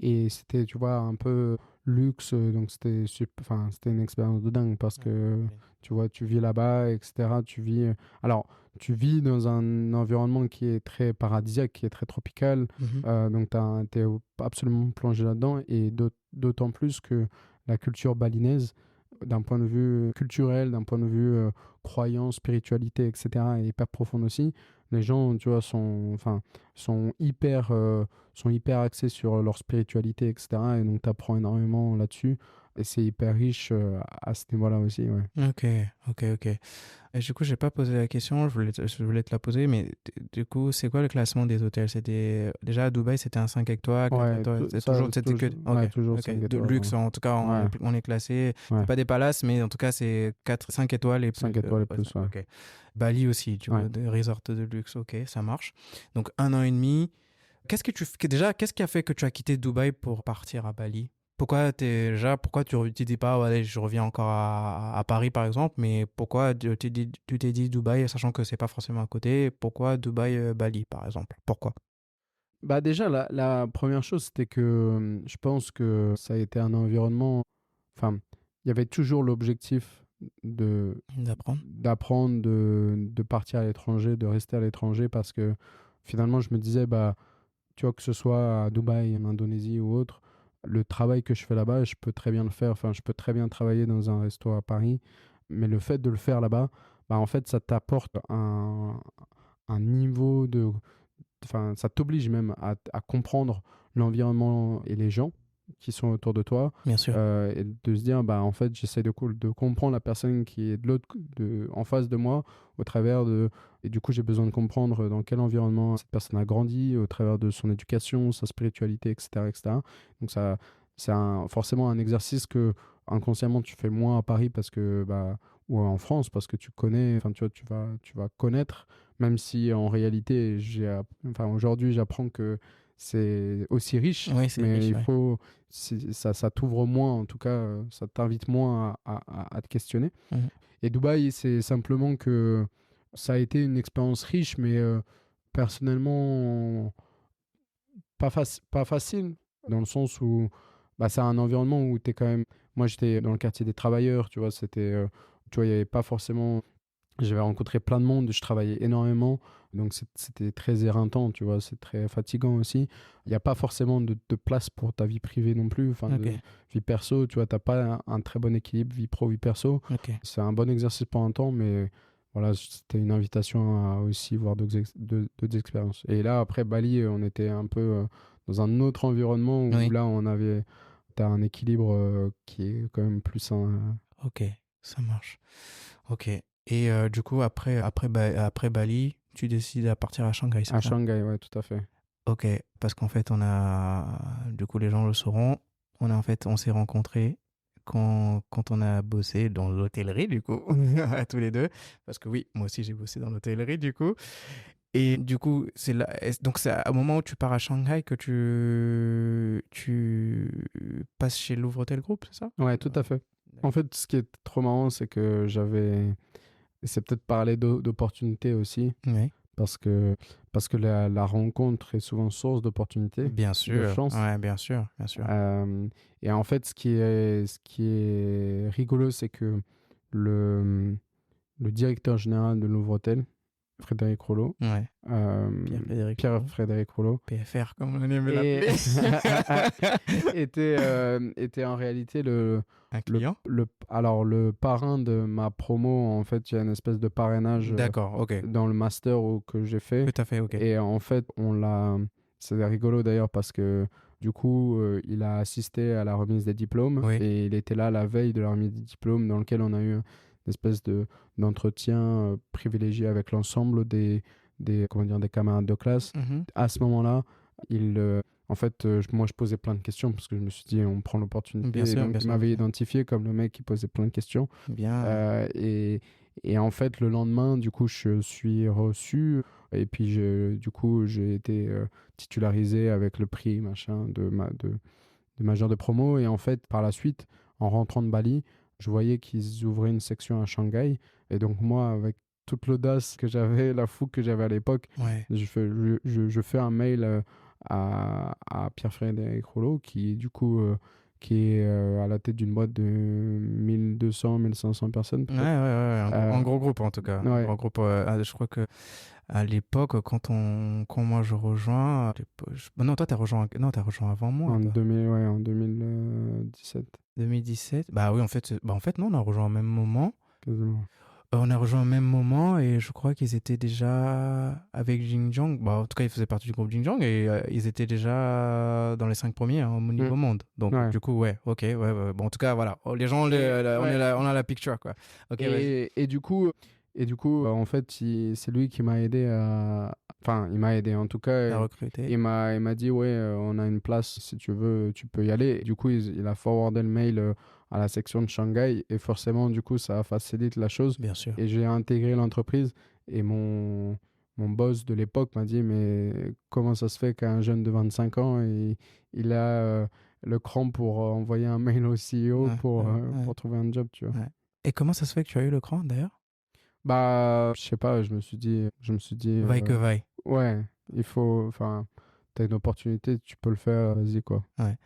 Et c'était, tu vois, un peu luxe. Donc, c'était une expérience de dingue parce que, tu vois, tu vis là-bas, etc. Alors, tu vis dans un environnement qui est très paradisiaque, qui est très tropical. Donc, t'es absolument plongé là-dedans. Et d'autant plus que la culture balinaise, d'un point de vue culturel, d'un point de vue croyance, spiritualité, etc., est hyper profonde aussi. Les gens, tu vois, sont hyper axés sur leur spiritualité, etc. Et donc, tu apprends énormément là-dessus. Et c'est hyper riche à ce niveau-là aussi, ouais. Ok. Et du coup, j'ai pas posé la question, je voulais te la poser, mais du coup, c'est quoi le classement des hôtels? Déjà à Dubaï, c'était un 5 étoiles, 4 Ouais, étoiles, c'était que ouais, ok, toujours ok, 5 de étoiles. luxe Ouais. en tout cas, Ouais. on est classé, Ouais. c'est pas des palaces, mais en tout cas, c'est 5 étoiles et plus. 5 étoiles et plus, ouais. Ok. Bali aussi, du coup, Ouais. des resorts de luxe, ok, ça marche. Donc 1 an et demi. Qu'est-ce qui a fait que tu as quitté Dubaï pour partir à Bali? Pourquoi tu dis pas, ouais, je reviens encore à Paris par exemple, mais pourquoi tu t'es dit Dubaï, sachant que c'est pas forcément à côté, pourquoi Dubaï, Bali par exemple? Pourquoi? Bah déjà, la première chose, c'était que je pense que ça a été un environnement. Enfin, il y avait toujours l'objectif D'apprendre? d'apprendre, de partir à l'étranger, de rester à l'étranger, parce que finalement, je me disais, bah, tu vois, que ce soit à Dubaï, en Indonésie ou autre, le travail que je fais là-bas, je peux très bien le faire. Enfin, je peux très bien travailler dans un resto à Paris, mais le fait de le faire là-bas, bah, en fait, ça t'apporte un niveau de. Enfin, ça t'oblige même à comprendre l'environnement et les gens qui sont autour de toi, Bien sûr. et de se dire, bah, en fait, j'essaie de comprendre la personne qui est en face de moi au travers de. Et du coup, j'ai besoin de comprendre dans quel environnement cette personne a grandi, au travers de son éducation, sa spiritualité, etc. etc. Donc, c'est forcément un exercice que inconsciemment tu fais moins à Paris parce que, bah, ou en France parce que tu connais, enfin, tu vois, tu vas connaître, même si en réalité, aujourd'hui, j'apprends que c'est aussi riche, Oui, c'est mais riche, il ouais. faut, ça t'ouvre moins, en tout cas, ça t'invite moins à te questionner. Mhm. Et Dubaï, c'est simplement que ça a été une expérience riche, mais personnellement, pas facile, dans le sens où bah, c'est un environnement où tu es quand même. Moi, j'étais dans le quartier des travailleurs, tu vois, tu vois, il n'y avait pas forcément. J'avais rencontré plein de monde, je travaillais énormément, donc c'était très éreintant, tu vois, c'est très fatigant aussi. Il n'y a pas forcément de place pour ta vie privée non plus, enfin, Ok. vie perso, tu vois, tu n'as pas un très bon équilibre, vie pro, vie perso. Ok. C'est un bon exercice pour un temps, mais voilà, c'était une invitation à aussi voir d'autres expériences. Et là, après Bali, on était un peu dans un autre environnement où Oui. là, t'as un équilibre qui est quand même plus sain. Ok, ça marche. Ok. Et du coup, après Bali, tu décides à partir à Shanghai, c'est À ça? Shanghai, ouais, tout à fait. Ok, parce qu'en fait, du coup, les gens le sauront, on s'est rencontrés quand on a bossé dans l'hôtellerie, du coup, tous les deux. Parce que oui, moi aussi, j'ai bossé dans l'hôtellerie, du coup. Et du coup, donc c'est au moment où tu pars à Shanghai que tu passes chez Louvre Hôtel Group, c'est ça? Ouais, tout à fait. En fait, ce qui est trop marrant, c'est que et c'est peut-être parler d'opportunités aussi, Oui. parce que la rencontre est souvent source d'opportunités, Bien de sûr, chance. ouais, bien sûr, bien sûr. Et en fait, ce qui est rigolo, c'est que le directeur général de Louvre Hôtel, Frédéric Rollo. Ouais. Pierre-Frédéric Rollo. PFR, comme on aime Et l'appeler. était en réalité Un client. alors le parrain de ma promo. En fait, il y a une espèce de parrainage D'accord, ok. dans le master que j'ai fait. Tout à fait, ok. Et en fait, c'est rigolo d'ailleurs parce que du coup, il a assisté à la remise des diplômes. Oui. Et il était là la veille de la remise des diplômes dans lequel on a eu une espèce d'entretien privilégié avec l'ensemble des camarades de classe. À ce moment-là, en fait, moi, je posais plein de questions parce que je me suis dit, on prend l'opportunité. Bien sûr, donc, bien il sûr, m'avait bien. identifié comme le mec qui posait plein de questions. Bien. Et en fait, le lendemain, du coup, je suis reçu. Et puis, du coup, j'ai été titularisé avec le prix machin de major de promo. Et en fait, par la suite, en rentrant de Bali, je voyais qu'ils ouvraient une section à Shanghai. Et donc, moi, avec toute l'audace que j'avais, la fougue que j'avais à l'époque, Ouais. je fais un mail à Pierre-Frédéric Rollo, qui, du coup, qui est à la tête d'une boîte de 1200, 1500 personnes. Ouais. Un gros groupe, en tout cas. Ouais. Un gros groupe. Je crois que à l'époque, quand moi je rejoins. Non, toi, t'as rejoint avant moi. En 2017. 2017. Bah oui, en fait, non, on a rejoint au même moment. Quasiment. On a rejoint au même moment et je crois qu'ils étaient déjà avec Xinjiang. Bah, en tout cas, ils faisaient partie du groupe Xinjiang et ils étaient déjà dans les 5 premiers au niveau monde. Donc, du coup, ouais, ok. Ouais. Bon, en tout cas, voilà. Les gens, on a la picture, quoi. Ok, et du coup, en fait, c'est lui qui m'a aidé à... Enfin, il m'a aidé en tout cas. à recruter. Il m'a dit, ouais, on a une place, si tu veux, tu peux y aller. Et du coup, il a forwardé le mail à la section de Shanghai. Et forcément, du coup, ça facilite la chose. Bien sûr. Et j'ai intégré l'entreprise. Et mon boss de l'époque m'a dit, mais comment ça se fait qu'un jeune de 25 ans, il a le cran pour envoyer un mail au CEO pour trouver un job, tu vois. Ouais. Et comment ça se fait que tu as eu le cran, d'ailleurs? Bah, je sais pas, je me suis dit... Vaille que vaille. Ouais, il faut... Enfin, t'as une opportunité, tu peux le faire, vas-y, quoi. Ouais.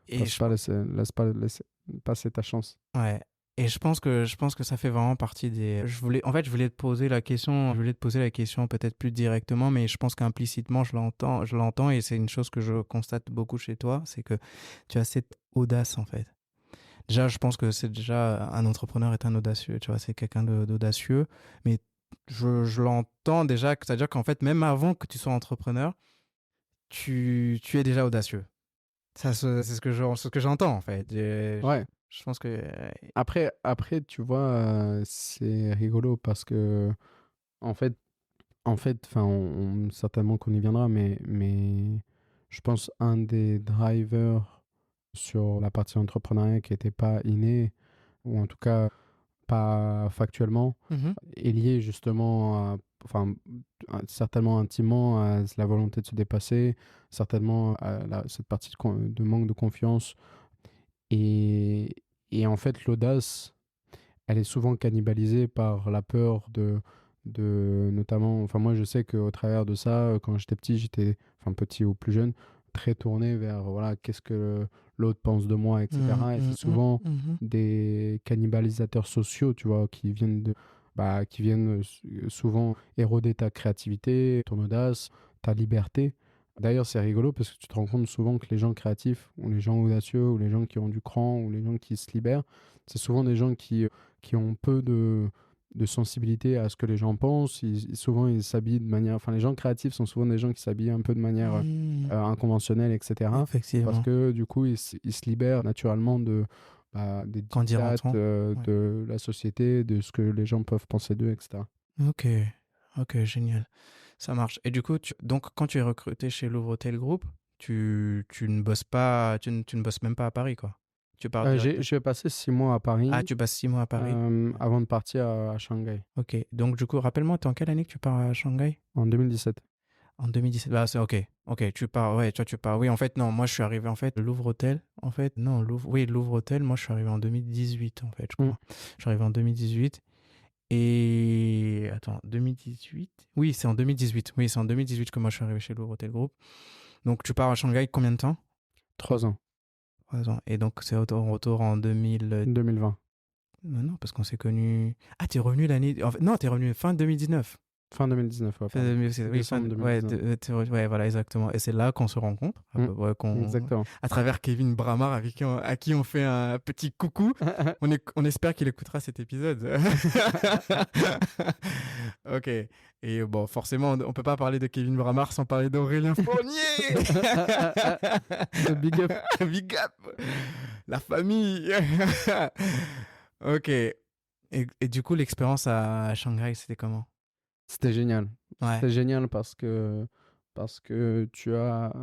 Et laisse pas laisser passer ta chance. Ouais. Et je pense que ça fait vraiment partie des... Je voulais te poser la question, peut-être plus directement, mais je pense qu'implicitement, je l'entends et c'est une chose que je constate beaucoup chez toi, c'est que tu as cette audace, en fait. Déjà, je pense que c'est déjà un entrepreneur est un audacieux, tu vois, c'est quelqu'un d'audacieux, mais je l'entends déjà, c'est-à-dire qu'en fait, même avant que tu sois entrepreneur, tu es déjà audacieux. Ça, c'est ce que j'entends, en fait. Ouais. Je pense que... Après, tu vois, c'est rigolo parce que, en fait, certainement qu'on y viendra, mais je pense un des drivers sur la partie entrepreneuriat qui n'était pas inné, ou en tout cas pas factuellement, est lié justement certainement intimement à la volonté de se dépasser, certainement à cette partie de manque de confiance. Et en fait, l'audace, elle est souvent cannibalisée par la peur de notamment... Enfin, moi, je sais qu'au travers de ça, quand j'étais petit, petit ou plus jeune, très tourné vers, voilà, qu'est-ce que l'autre pense de moi, etc. Et c'est souvent des cannibalisateurs sociaux, tu vois, qui viennent souvent éroder ta créativité, ton audace, ta liberté. D'ailleurs, c'est rigolo parce que tu te rends compte souvent que les gens créatifs, ou les gens audacieux, ou les gens qui ont du cran, ou les gens qui se libèrent, c'est souvent des gens qui ont peu de sensibilité à ce que les gens pensent. Souvent, ils s'habillent de manière... Enfin, les gens créatifs sont souvent des gens qui s'habillent un peu de manière inconventionnelle, etc. Effectivement. Parce que, du coup, ils se libèrent naturellement des dictates de la société, de ce que les gens peuvent penser d'eux, etc. Ok, génial. Ça marche. Et du coup, donc, quand tu es recruté chez Louvre Hôtel Group, tu ne bosses pas, tu ne bosses même pas à Paris, quoi. Tu pars je vais passer 6 mois à Paris. Ah, tu passes 6 mois à Paris avant de partir à Shanghai. Ok. Donc, du coup, rappelle-moi, t'es en quelle année que tu pars à Shanghai? En 2017. En 2017. Bah, c'est ok. Ok, tu pars. Ouais, tu pars. Oui, en fait, non. Moi, je suis arrivé, en fait, Louvre Hôtel. En fait, non, Louvre Hôtel. Moi, je suis arrivé en 2018, en fait, je crois. Je suis arrivé en 2018. Et attends, 2018? Oui, c'est en 2018. Oui, c'est en 2018 que moi je suis arrivé chez Louvre Hôtel Group. Donc tu pars à Shanghai combien de temps? 3 ans. 3 ans. Et donc c'est retour en 2020. Non, parce qu'on s'est connus... Ah, t'es revenu l'année... En fait, non, t'es revenu fin 2019. Fin 2019, ouais. Décembre 2019. Ouais, voilà, exactement. Et c'est là qu'on se rencontre. Exactement. À travers Kevin Bramar, à qui on fait un petit coucou. On espère qu'il écoutera cet épisode. Ok. Et bon, forcément, on peut pas parler de Kevin Bramar sans parler d'Aurélien Fournier. Big up. Big up. La famille. Ok. Et du coup, l'expérience à Shanghai, c'était comment? C'était génial. Ouais. C'était génial parce que tu as...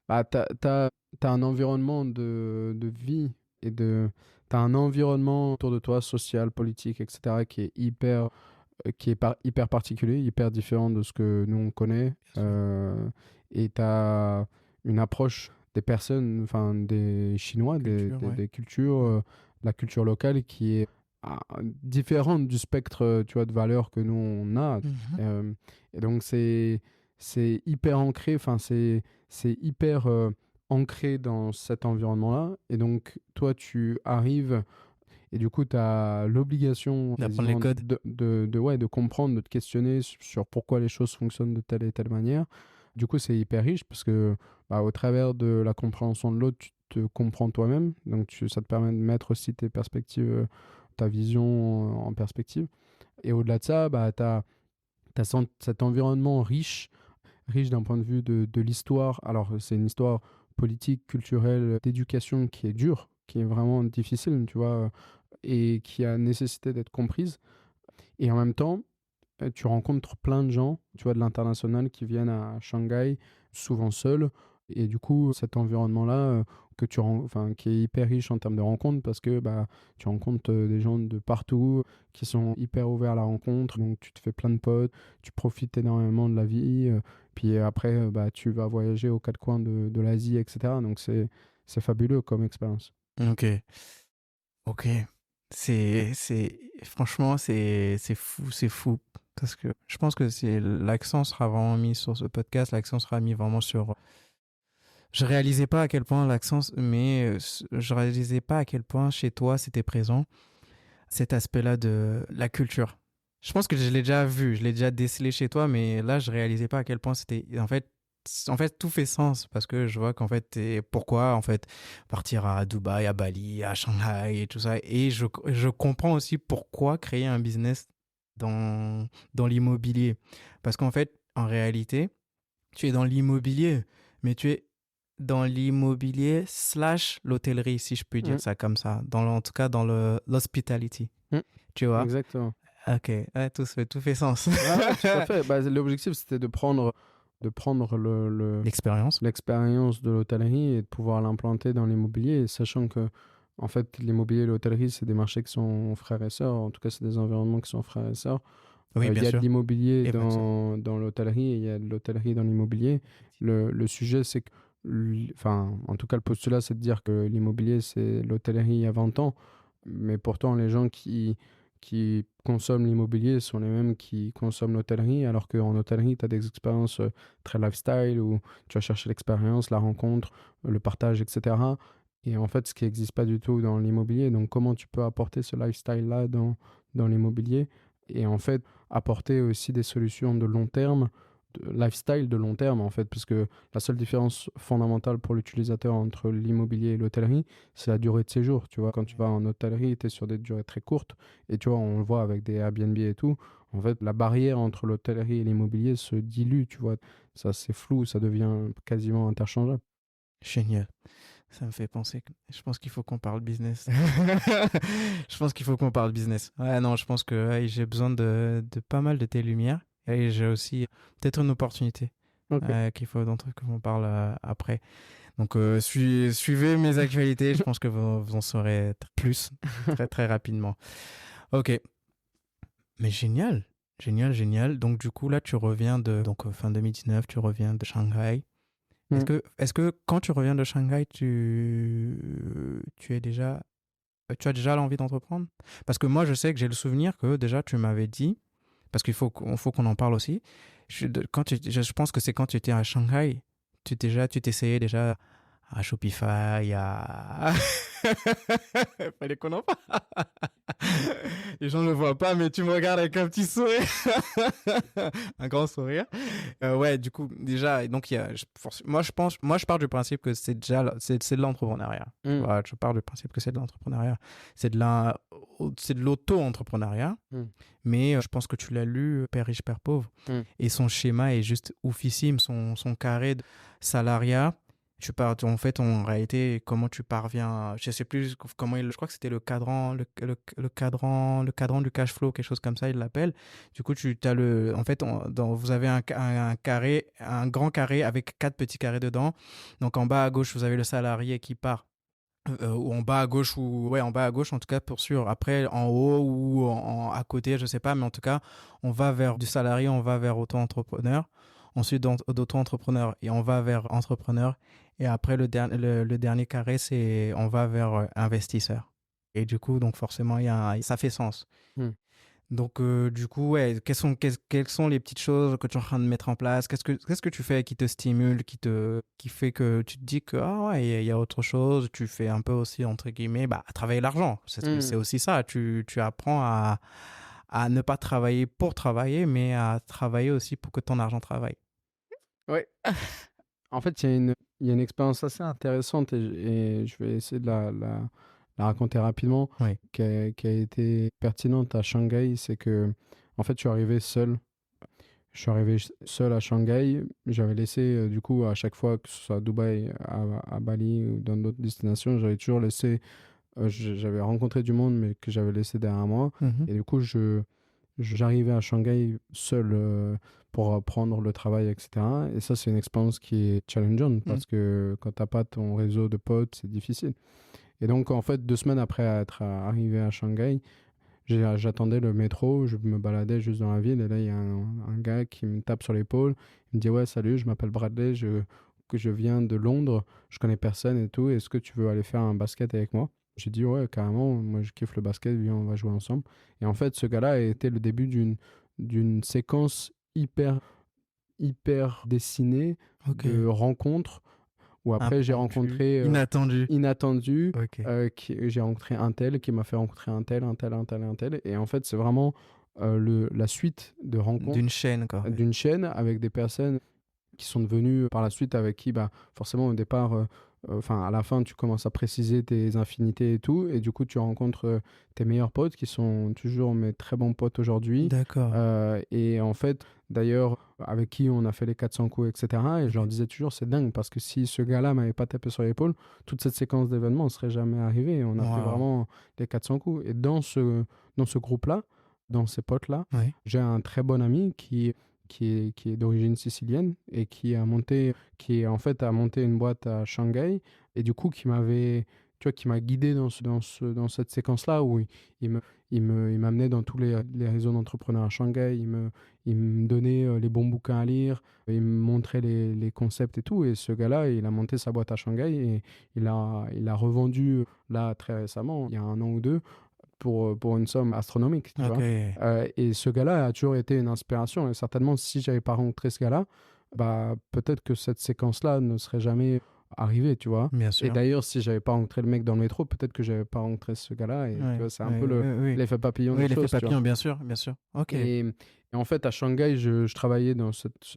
Bah, t'as un environnement de vie et t'as un environnement autour de toi, social, politique, etc., qui est hyper particulier, hyper différent de ce que nous on connaît. Et t'as une approche des personnes, enfin des Chinois, des cultures, la culture locale qui est différente du spectre, tu vois, de valeurs que nous on a. Et donc c'est hyper ancré, enfin c'est hyper ancré dans cet environnement-là. Et donc toi tu arrives et du coup tu as l'obligation d'apprendre les codes, de comprendre, de te questionner sur pourquoi les choses fonctionnent de telle et telle manière. Du coup c'est hyper riche parce que au travers de la compréhension de l'autre, tu te comprends toi-même. Donc ça te permet de mettre aussi tes perspectives, ta vision en perspective. Et au-delà de ça, tu as cet environnement riche d'un point de vue de l'histoire. Alors, c'est une histoire politique, culturelle, d'éducation qui est dure, qui est vraiment difficile, tu vois, et qui a nécessité d'être comprise. Et en même temps, tu rencontres plein de gens, tu vois, de l'international qui viennent à Shanghai, souvent seuls. Et du coup, cet environnement-là, qui est hyper riche en termes de rencontres, parce que tu rencontres des gens de partout qui sont hyper ouverts à la rencontre. Donc, tu te fais plein de potes, tu profites énormément de la vie. Puis après, tu vas voyager aux quatre coins de l'Asie, etc. Donc, c'est fabuleux comme expérience. Ok. Franchement, c'est fou. Parce que je pense que l'accent sera vraiment mis sur ce podcast, l'accent sera mis vraiment sur... Je réalisais pas à quel point je réalisais pas à quel point chez toi c'était présent, cet aspect-là de la culture. Je pense que je l'ai déjà vu, je l'ai déjà décelé chez toi, mais là, je réalisais pas à quel point c'était... En fait, tout fait sens parce que je vois qu'en fait, pourquoi en fait partir à Dubaï, à Bali, à Shanghai et tout ça. Et je comprends aussi pourquoi créer un business dans l'immobilier. Parce qu'en fait, en réalité, tu es dans l'immobilier, mais tu es dans l'immobilier / l'hôtellerie, si je puis dire ça comme ça. En tout cas, dans l'hospitality. Tu vois? Exactement. Ok, ouais, tout fait sens. Tout à fait. L'objectif, c'était de prendre l'expérience de l'hôtellerie et de pouvoir l'implanter dans l'immobilier, sachant que en fait l'immobilier et l'hôtellerie, c'est des marchés qui sont frères et sœurs. En tout cas, c'est des environnements qui sont frères et sœurs. Oui, il y a sûr. de l'immobilier dans l'hôtellerie et il y a de l'hôtellerie dans l'immobilier. Le sujet, c'est que en tout cas, le postulat, c'est de dire que l'immobilier, c'est l'hôtellerie il y a 20 ans, mais pourtant les gens qui consomment l'immobilier sont les mêmes qui consomment l'hôtellerie, alors qu'en hôtellerie, tu as des expériences très lifestyle où tu vas chercher l'expérience, la rencontre, le partage, etc. Et en fait, ce qui n'existe pas du tout dans l'immobilier. Donc, comment tu peux apporter ce lifestyle-là dans l'immobilier et en fait, apporter aussi des solutions de long terme, de lifestyle de long terme en fait, parce que la seule différence fondamentale pour l'utilisateur entre l'immobilier et l'hôtellerie, c'est la durée de séjour. Tu vois, quand tu vas en hôtellerie, tu es sur des durées très courtes et tu vois, on le voit avec des Airbnb et tout. En fait, la barrière entre l'hôtellerie et l'immobilier se dilue, tu vois. Ça, c'est flou, ça devient quasiment interchangeable. Génial. Ça me fait penser que je pense qu'il faut qu'on parle business. Ouais, non, je pense que j'ai besoin de pas mal de tes lumières. Et j'ai aussi peut-être une opportunité qu'il faut qu'on parle après. Donc, suivez mes actualités. Je pense que vous en saurez plus très, très rapidement. Ok. Mais génial. Donc, du coup, là, tu reviens fin 2019, tu reviens de Shanghai. Est-ce que quand tu reviens de Shanghai, tu as déjà l'envie d'entreprendre? Parce que moi, je sais que j'ai le souvenir que déjà, tu m'avais dit, parce qu'il faut qu'on en parle aussi, je pense que c'est quand tu étais à Shanghai, tu t'essayais déjà à Shopify, Fallait qu'on en parle. Les gens ne le voient pas, mais tu me regardes avec un petit sourire. Un grand sourire. Ouais, du coup, déjà, donc, moi, je pars du principe que c'est déjà, c'est de l'entrepreneuriat. Voilà, je pars du principe que c'est de l'entrepreneuriat. C'est de l'auto-entrepreneuriat. Mais je pense que tu l'as lu, Père riche, Père pauvre. Et son schéma est juste oufissime. Son carré de salariat. En fait, en réalité, comment tu parviens, je sais plus comment je crois que c'était le cadran du cash flow, quelque chose comme ça, il l'appelle. Du coup, en fait, vous avez un carré, un grand carré avec 4 petits carrés dedans. Donc, en bas à gauche, vous avez le salarié qui part. Ou en bas à gauche, en bas à gauche, en tout cas, pour sûr. Après, en haut ou à côté, je sais pas, mais en tout cas, on va vers du salarié, on va vers auto-entrepreneur. Ensuite, d'auto-entrepreneur, et on va vers entrepreneur. Et après, le dernier carré, on va vers investisseur. Et du coup, donc forcément, ça fait sens. Donc, du coup, ouais, quelles sont les petites choses que tu es en train de mettre en place? Qu'est-ce que tu fais qui te stimule, qui fait que tu te dis que, ah ouais, il y a autre chose. Tu fais un peu aussi, entre guillemets, à travailler l'argent. C'est aussi ça. Tu apprends à ne pas travailler pour travailler, mais à travailler aussi pour que ton argent travaille. Ouais. En fait, il y a une expérience assez intéressante et je vais essayer de la raconter rapidement, Oui. qui a été pertinente à Shanghai. C'est que, en fait, je suis arrivé seul. Je suis arrivé seul à Shanghai. J'avais laissé, du coup, à chaque fois, que ce soit à Dubaï, à Bali ou dans d'autres destinations, j'avais toujours laissé. J'avais rencontré du monde, mais que j'avais laissé derrière moi. Et du coup, j'arrivais à Shanghai seul pour prendre le travail, etc. Et ça, c'est une expérience qui est challengeante parce que quand tu n'as pas ton réseau de potes, c'est difficile. Et donc, en fait, 2 semaines après être arrivé à Shanghai, j'attendais le métro, je me baladais juste dans la ville et là, il y a un gars qui me tape sur l'épaule. Il me dit « Ouais, salut, je m'appelle Bradley, je viens de Londres, je connais personne et tout. Est-ce que tu veux aller faire un basket avec moi ?» J'ai dit « Ouais, carrément, moi je kiffe le basket, viens, on va jouer ensemble. » Et en fait, ce gars-là a été le début d'une séquence hyper dessinée de rencontres où après j'ai rencontré inattendu j'ai rencontré un tel qui m'a fait rencontrer un tel. Et en fait, c'est vraiment la suite de rencontres d'une chaîne, quoi. D'une chaîne avec des personnes qui sont devenues par la suite avec qui, forcément, au départ, à la fin, tu commences à préciser tes infinités et tout. Et du coup, tu rencontres tes meilleurs potes qui sont toujours mes très bons potes aujourd'hui. D'accord. Et en fait, d'ailleurs, avec qui on a fait les 400 coups, etc. Et je leur disais toujours, c'est dingue, parce que si ce gars-là m'avait pas tapé sur l'épaule, toute cette séquence d'événements ne serait jamais arrivée. On a fait vraiment les 400 coups. Et dans ce groupe-là, dans ces potes-là, j'ai un très bon ami qui est d'origine sicilienne et qui a monté une boîte à Shanghai et du coup qui m'a guidé dans cette séquence-là où il m'amenait dans tous les réseaux d'entrepreneurs à Shanghai, il me donnait les bons bouquins à lire, il me montrait les concepts et tout. Et ce gars-là, il a monté sa boîte à Shanghai et il a revendu là très récemment, il y a 1 an ou 2, pour une somme astronomique, tu vois. Et ce gars-là a toujours été une inspiration. Et certainement, si j'avais pas rencontré ce gars-là, peut-être que cette séquence-là ne serait jamais arrivée, tu vois. Bien sûr. Et d'ailleurs, si j'avais pas rencontré le mec dans le métro, peut-être que j'avais pas rencontré ce gars-là. Et tu vois, c'est un peu l'effet papillon des choses. Oui, l'effet papillon, bien sûr. Ok. Et en fait, à Shanghai, je travaillais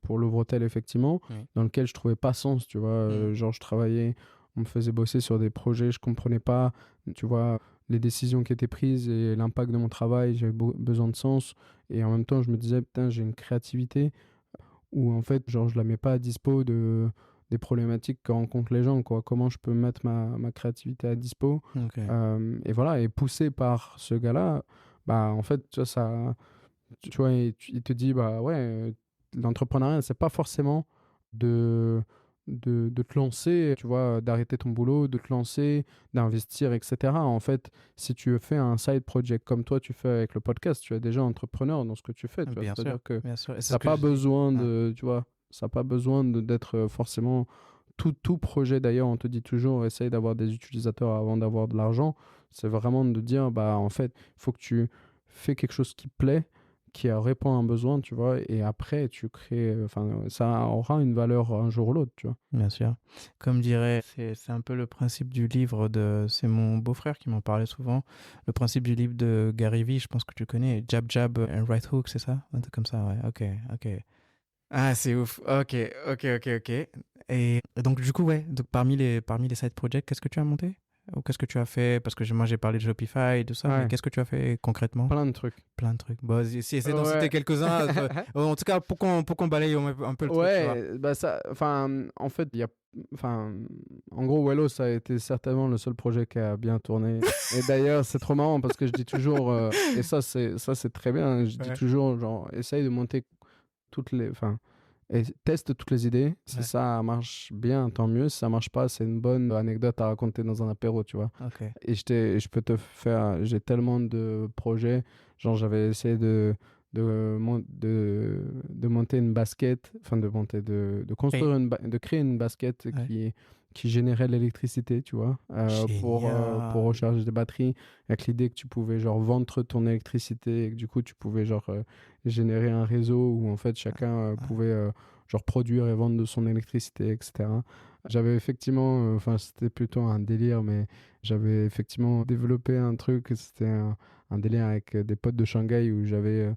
pour Louvre-Hôtel, effectivement, dans lequel je trouvais pas sens, tu vois. Genre, je travaillais, on me faisait bosser sur des projets, je comprenais pas, tu vois, les décisions qui étaient prises et l'impact de mon travail, j'avais besoin de sens. Et en même temps, je me disais, putain, j'ai une créativité où en fait, genre, je la mets pas à dispo des problématiques que rencontrent les gens, quoi. Comment je peux mettre ma créativité à dispo. Et voilà, et poussé par ce gars-là, en fait, tu vois, tu vois, il te dit, l'entrepreneuriat, c'est pas forcément de te lancer, tu vois, d'arrêter ton boulot, de te lancer, d'investir, etc. En fait, si tu fais un side project comme toi, tu fais avec le podcast, tu es déjà entrepreneur dans ce que tu fais. Tu vois, c'est-à-dire que ça n'a pas besoin tu vois, ça n'a pas besoin d'être forcément tout projet. D'ailleurs, on te dit toujours, essaye d'avoir des utilisateurs avant d'avoir de l'argent. C'est vraiment de dire, en fait, il faut que tu fais quelque chose qui plaît, qui répond à un besoin, tu vois, et après, tu crées... Enfin, ça aura une valeur un jour ou l'autre, tu vois. Bien sûr. Comme dirait, c'est un peu le principe du livre de... C'est mon beau-frère qui m'en parlait souvent. Le principe du livre de Gary Vee, je pense que tu connais. Jab, jab and right hook, c'est ça? Un truc comme ça, ouais. Ok. Ah, c'est ouf. Ok. Et donc, du coup, ouais. Donc, parmi les side projects, qu'est-ce que tu as monté? Ou qu'est-ce que tu as fait? Parce que moi, j'ai parlé de Shopify et tout ça, mais qu'est-ce que tu as fait concrètement? Plein de trucs. Bon, si essaie d'en citer quelques-uns. En tout cas, pour qu'on balaye un peu le truc. Ouais, bah ça... Enfin, en fait, il y a... Enfin, en gros, Wello, ça a été certainement le seul projet qui a bien tourné. Et d'ailleurs, c'est trop marrant parce que je dis toujours... et ça, c'est très bien. Je dis toujours, genre, essaye de monter toutes les... Enfin... Et teste toutes les idées. Si ça marche bien, tant mieux. Si ça marche pas, c'est une bonne anecdote à raconter dans un apéro, tu vois. Et je peux te faire... J'ai tellement de projets. Genre, j'avais essayé de monter une basket, enfin de construire de créer une basket qui générait l'électricité, tu vois, pour recharger des batteries, avec l'idée que tu pouvais genre vendre ton électricité et que du coup tu pouvais genre générer un réseau où en fait chacun pouvait genre produire et vendre de son électricité, etc. J'avais effectivement, enfin c'était plutôt un délire, mais j'avais effectivement développé un truc, c'était un délire avec des potes de Shanghai où j'avais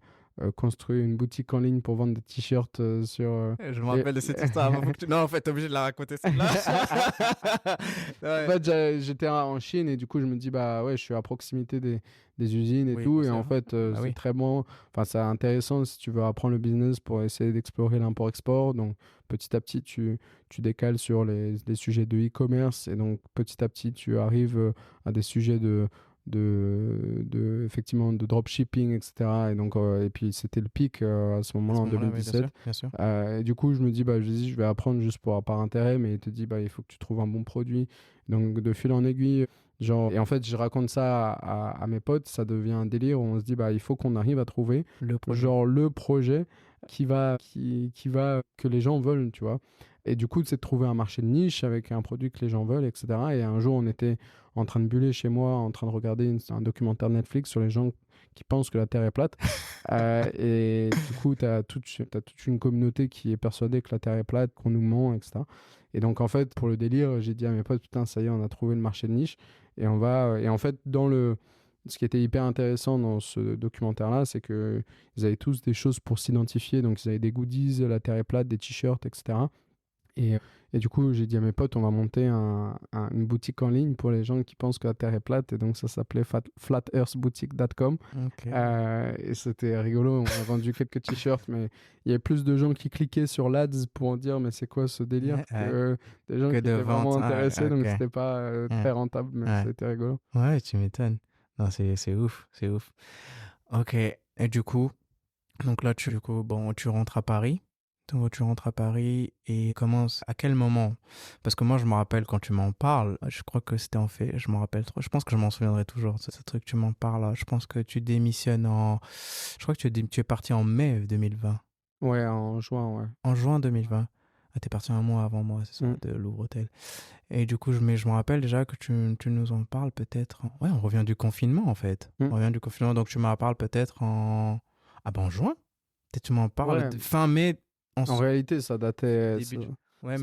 construit une boutique en ligne pour vendre des t-shirts sur... Je me rappelle de cette histoire. Non, en fait, t'es obligé de la raconter celle-là. En fait, j'étais en Chine et du coup, je me dis, bah ouais, je suis à proximité des usines et tout. Et en fait, c'est très bon. Enfin, c'est intéressant si tu veux apprendre le business pour essayer d'explorer l'import-export. Donc, petit à petit, tu décales sur les sujets de e-commerce. Et donc, petit à petit, tu arrives à des sujets effectivement de dropshipping, etc. Et donc et puis c'était le pic à ce moment-là en 2017. Oui, bien sûr. Et du coup je me dis je vais apprendre juste par intérêt, mais il te dit il faut que tu trouves un bon produit. Donc de fil en aiguille, genre, et en fait je raconte ça à mes potes, ça devient un délire où on se dit il faut qu'on arrive à trouver le projet qui va que les gens veulent, tu vois. Et du coup, c'est de trouver un marché de niche avec un produit que les gens veulent, etc. Et un jour, on était en train de buller chez moi, en train de regarder un documentaire Netflix sur les gens qui pensent que la Terre est plate. Et du coup, tu as toute une communauté qui est persuadée que la Terre est plate, qu'on nous ment, etc. Et donc, en fait, pour le délire, j'ai dit à mes potes, putain, ça y est, on a trouvé le marché de niche. Et on va... Et en fait, ce qui était hyper intéressant dans ce documentaire-là, c'est qu'ils avaient tous des choses pour s'identifier. Donc, ils avaient des goodies, la Terre est plate, des t-shirts, etc. Et du coup, j'ai dit à mes potes, on va monter une boutique en ligne pour les gens qui pensent que la Terre est plate. Et donc, ça s'appelait flatearthboutique.com. Et c'était rigolo. On a vendu quelques t-shirts, mais il y avait plus de gens qui cliquaient sur l'ADS pour dire, mais c'est quoi ce délire, que des gens qui étaient vraiment intéressés. Donc, c'était pas très rentable, mais c'était rigolo. Ouais, tu m'étonnes. Non, c'est ouf. Ok. Et du coup, donc là, tu rentres à Paris. Donc, tu rentres à Paris et commence à quel moment? Parce que moi, je me rappelle quand tu m'en parles, je crois que c'était en fait, je me rappelle trop, je pense que je m'en souviendrai toujours, ce truc, tu m'en parles, je pense que tu démissionnes je crois que tu es parti en mai 2020. Ouais, en juin, ouais. En juin 2020. Ah, t'es parti un mois avant moi, c'est ça, de Louvre-Hôtel. Et du coup, je me rappelle déjà que tu nous en parles peut-être. Ouais, on revient du confinement en fait. On revient du confinement, donc tu m'en parles peut-être en juin. Peut-être tu m'en parles fin mai. En réalité, ça datait. Mais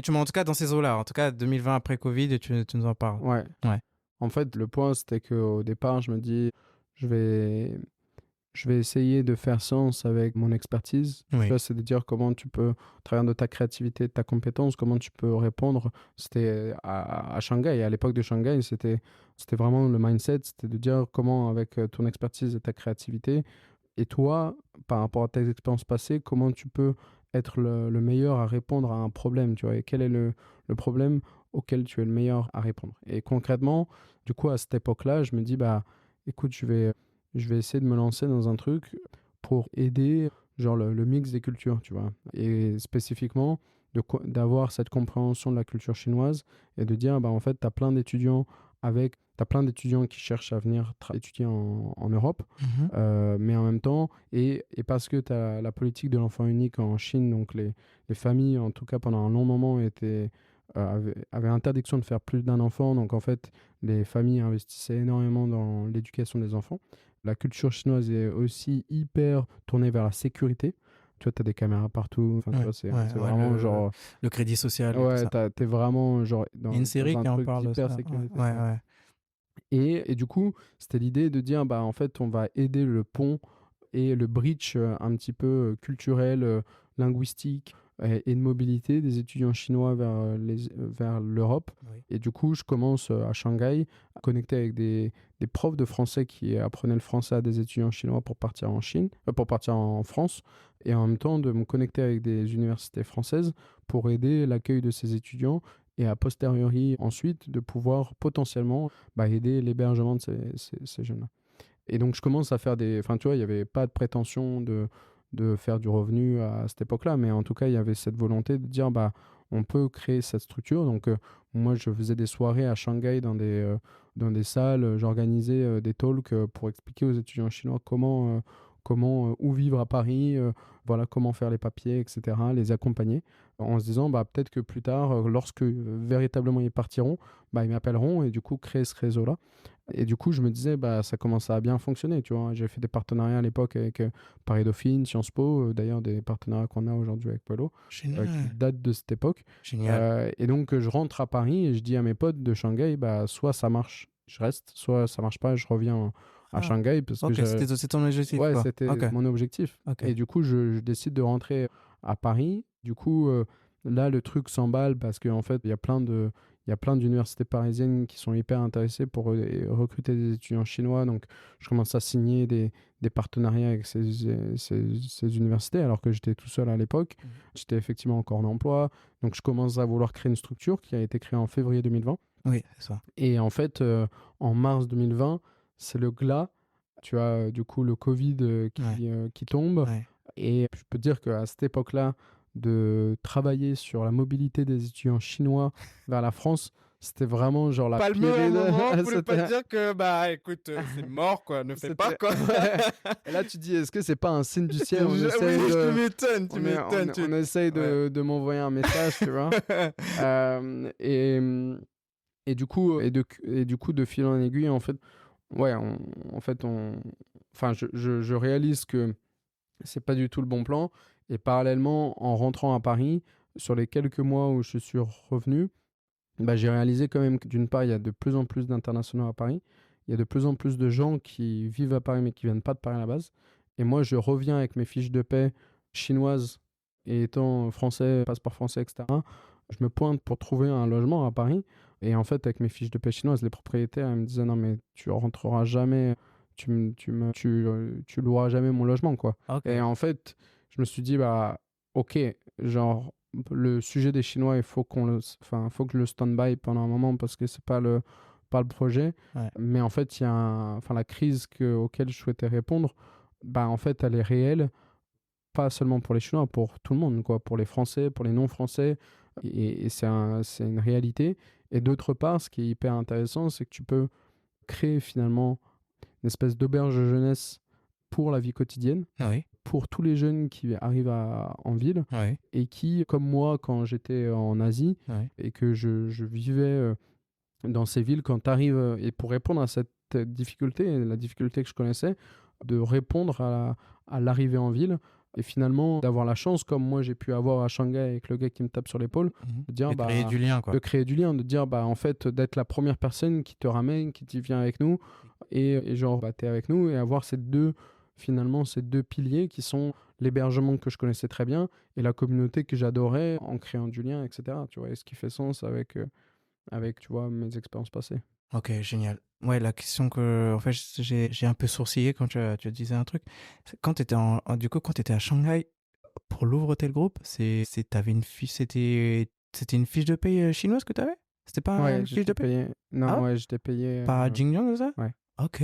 tu m'as en tout cas dans ces eaux-là. En tout cas, 2020 après Covid, tu nous en parles. Ouais. En fait, le point, c'était qu'au départ, je me dis, je vais essayer de faire sens avec mon expertise. Tu vois, c'est de dire comment tu peux, au travers de ta créativité, de ta compétence, comment tu peux répondre. C'était à Shanghai. À l'époque de Shanghai, c'était vraiment le mindset. C'était de dire comment, avec ton expertise et ta créativité, et toi, par rapport à tes expériences passées, comment tu peux être le meilleur à répondre à un problème, tu vois, et quel est le problème auquel tu es le meilleur à répondre. Et concrètement, du coup, à cette époque-là, je me dis, écoute, je vais essayer de me lancer dans un truc pour aider genre le mix des cultures, tu vois. Et spécifiquement, d'avoir cette compréhension de la culture chinoise et de dire, en fait, tu as plein d'étudiants qui cherchent à venir étudier en Europe, mais en même temps, et parce que tu as la politique de l'enfant unique en Chine, donc les familles, en tout cas pendant un long moment, avaient interdiction de faire plus d'un enfant. Donc en fait, les familles investissaient énormément dans l'éducation des enfants. La culture chinoise est aussi hyper tournée vers la sécurité. Tu vois, tu as des caméras partout. Enfin, tu vois, c'est vraiment genre... Le crédit social. Ouais, t'es vraiment genre Il y a une série dans un qui en truc parle de d'hyper ça. sécurité. Ouais. Et du coup, c'était l'idée de dire, en fait, on va aider le pont et le bridge un petit peu culturel, linguistique et de mobilité des étudiants chinois vers l'Europe. Oui. Et du coup, je commence à Shanghai à connecter avec des profs de français qui apprenaient le français à des étudiants chinois pour partir pour partir en France, et en même temps de me connecter avec des universités françaises pour aider l'accueil de ces étudiants et a posteriori ensuite de pouvoir potentiellement aider l'hébergement de ces jeunes-là. Et donc je commence à faire enfin tu vois, il n'y avait pas de prétention de faire du revenu à cette époque-là, mais en tout cas il y avait cette volonté de dire on peut créer cette structure. Donc moi je faisais des soirées à Shanghai dans des salles, j'organisais des talks pour expliquer aux étudiants chinois comment où vivre à Paris, voilà, comment faire les papiers, etc., les accompagner, en se disant peut-être que plus tard, lorsque véritablement ils partiront, ils m'appelleront, et du coup créer ce réseau-là. Et du coup, je me disais, ça commence à bien fonctionner, tu vois. J'ai fait des partenariats à l'époque avec Paris Dauphine, Sciences Po, d'ailleurs des partenariats qu'on a aujourd'hui avec Polo, qui datent de cette époque. Génial. Et donc, je rentre à Paris et je dis à mes potes de Shanghai, soit ça marche, je reste, soit ça marche pas, je reviens à Shanghai. Parce que c'était ton objectif. Ouais, quoi. c'était mon objectif. Et du coup, je décide de rentrer à Paris. Du coup, là, le truc s'emballe parce qu'en fait, il y a plein d'universités parisiennes qui sont hyper intéressées pour recruter des étudiants chinois. Donc, je commence à signer des partenariats avec ces universités, alors que j'étais tout seul à l'époque. J'étais effectivement encore en emploi. Donc, je commence à vouloir créer une structure qui a été créée en février 2020. Oui, c'est ça. Et en fait, en mars 2020, c'est le glas. Tu as du coup le Covid qui tombe. Ouais. Et je peux te dire qu'à cette époque-là, de travailler sur la mobilité des étudiants chinois vers la France, c'était vraiment genre la pas pire le idée. moment, vous pouvez pas dire que écoute, c'est mort quoi, ne fais pas quoi. Et là tu dis, est-ce que c'est pas un signe du ciel? Tu m'étonnes. On essaye de m'envoyer un message, tu vois. Et du coup de fil en aiguille, en fait, je réalise que c'est pas du tout le bon plan. Et parallèlement, en rentrant à Paris, sur les quelques mois où je suis revenu, j'ai réalisé quand même que d'une part, il y a de plus en plus d'internationaux à Paris. Il y a de plus en plus de gens qui vivent à Paris mais qui viennent pas de Paris à la base. Et moi, je reviens avec mes fiches de paie chinoises et étant français, passeport français, etc. Je me pointe pour trouver un logement à Paris. Et en fait, avec mes fiches de paie chinoises, les propriétaires ils me disaient non mais tu rentreras jamais, tu loueras jamais mon logement, quoi. Okay. Et en fait, je me suis dit ok, genre le sujet des Chinois, il faut que je le stand-by pendant un moment parce que c'est pas le projet. Ouais. Mais en fait, il y a la crise auquel je souhaitais répondre, en fait, elle est réelle, pas seulement pour les Chinois, pour tout le monde, quoi, pour les Français, pour les non-Français, et c'est une réalité. Et d'autre part, ce qui est hyper intéressant, c'est que tu peux créer finalement une espèce d'auberge de jeunesse pour la vie quotidienne, oui. pour tous les jeunes qui arrivent en ville, oui. et qui, comme moi, quand j'étais en Asie, et que je vivais dans ces villes, quand tu arrives, et pour répondre à cette difficulté, la difficulté que je connaissais, de répondre à l'arrivée en ville, et finalement d'avoir la chance, comme moi j'ai pu avoir à Shanghai avec le gars qui me tape sur l'épaule, de dire, créer du lien, quoi. De créer du lien, de dire en fait d'être la première personne qui te ramène, qui dit viens avec nous, et genre t'es avec nous, et avoir ces deux piliers qui sont l'hébergement que je connaissais très bien et la communauté que j'adorais en créant du lien, etc. Tu vois, et ce qui fait sens avec tu vois, mes expériences passées. Ok, génial. Ouais, la question que, en fait, j'ai un peu sourcillé quand tu disais un truc. Quand tu étais quand tu étais à Shanghai, pour l'Ouvre Hotel Group, t'avais une fiche, c'était une fiche de paye chinoise que tu avais? C'était pas une fiche de paye? Non, ouais, j'étais payé. Par Jingyang, c'est ça? Ouais. Ok.